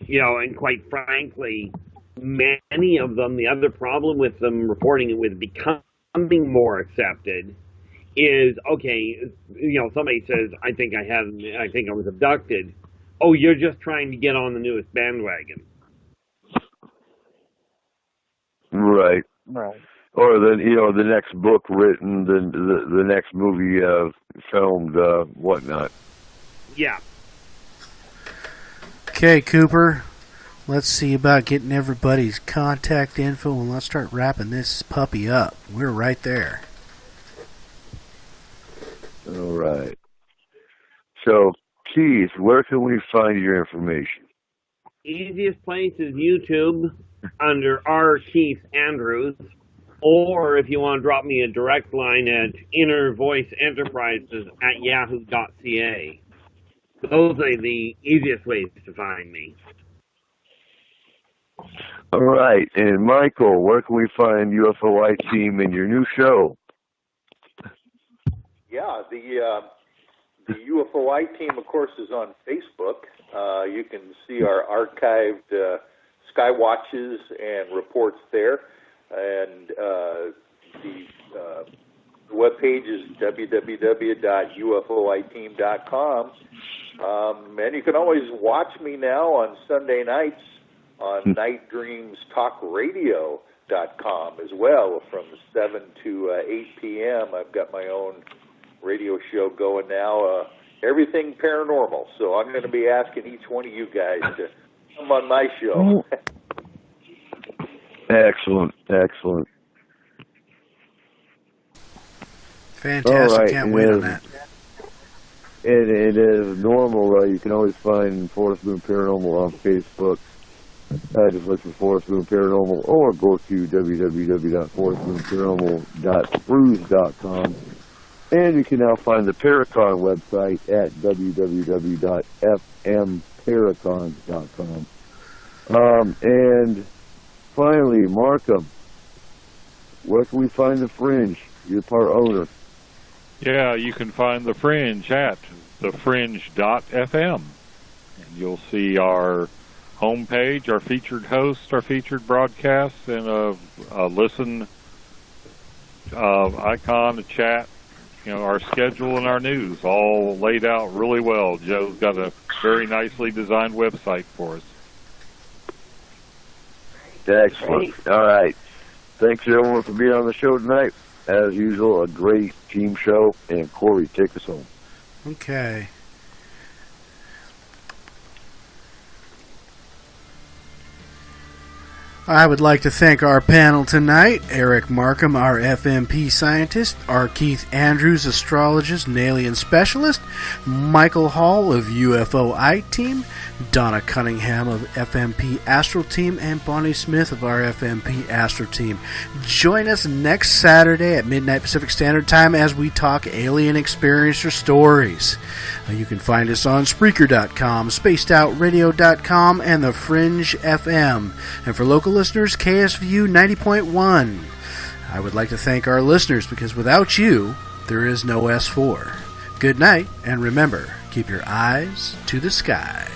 You know, and quite frankly, many of them, the other problem with them reporting it with becoming more accepted is, okay, you know, somebody says, I think I was abducted. Oh, you're just trying to get on the newest bandwagon. Right. Right. Or the next book written, the next movie filmed, whatnot. Yeah. Okay, Cooper, let's see about getting everybody's contact info, and let's start wrapping this puppy up. We're right there. All right. So, Keith, where can we find your information? Easiest place is YouTube under R. Keith Andrews, or if you want to drop me a direct line at Inner Voice Enterprises at yahoo.ca. Those are the easiest ways to find me. All right. And Michael, where can we find UFOI Team and your new show? Yeah, the UFOI Team, of course, is on Facebook. You can see our archived Skywatches and reports there. And the webpage is www.ufoiteam.com. And you can always watch me now on Sunday nights on nightdreamstalkradio.com as well from 7 to 8 p.m. I've got my own radio show going now everything paranormal. So I'm going to be asking each one of you guys to come on my show. Excellent. Fantastic. All right. Can't wait on that. It is normal. You can always find Forest Moon Paranormal on Facebook. Just look for Forest Moon Paranormal, or go to www.forestmoonparanormal.spruce.com. And you can now find the Paracon website at www.fmparacon.com. And finally, Markham, where can we find the Fringe? You're part owner. Yeah, you can find the Fringe at thefringe.fm. And you'll see our homepage, our featured hosts, our featured broadcasts, and a listen icon, a chat, our schedule and our news, all laid out really well. Joe's got a very nicely designed website for us. Excellent. All right. Thanks, everyone, for being on the show tonight. As usual, a great team show. And Corey, take us home. Okay. I would like to thank our panel tonight, Eric Markham, our FMP scientist, R. Keith Andrews, astrologist and alien specialist, Michael Hall of UFO I-Team, Donna Cunningham of FMP Astral Team, and Bonnie Smith of our FMP Astral Team. Join us next Saturday at midnight Pacific Standard Time as we talk alien experiencer stories. You can find us on Spreaker.com, SpacedOutRadio.com, and The Fringe FM. And for local listeners, KSVU 90.1. I would like to thank our listeners, because without you, there is no S4. Good night, and remember, keep your eyes to the skies.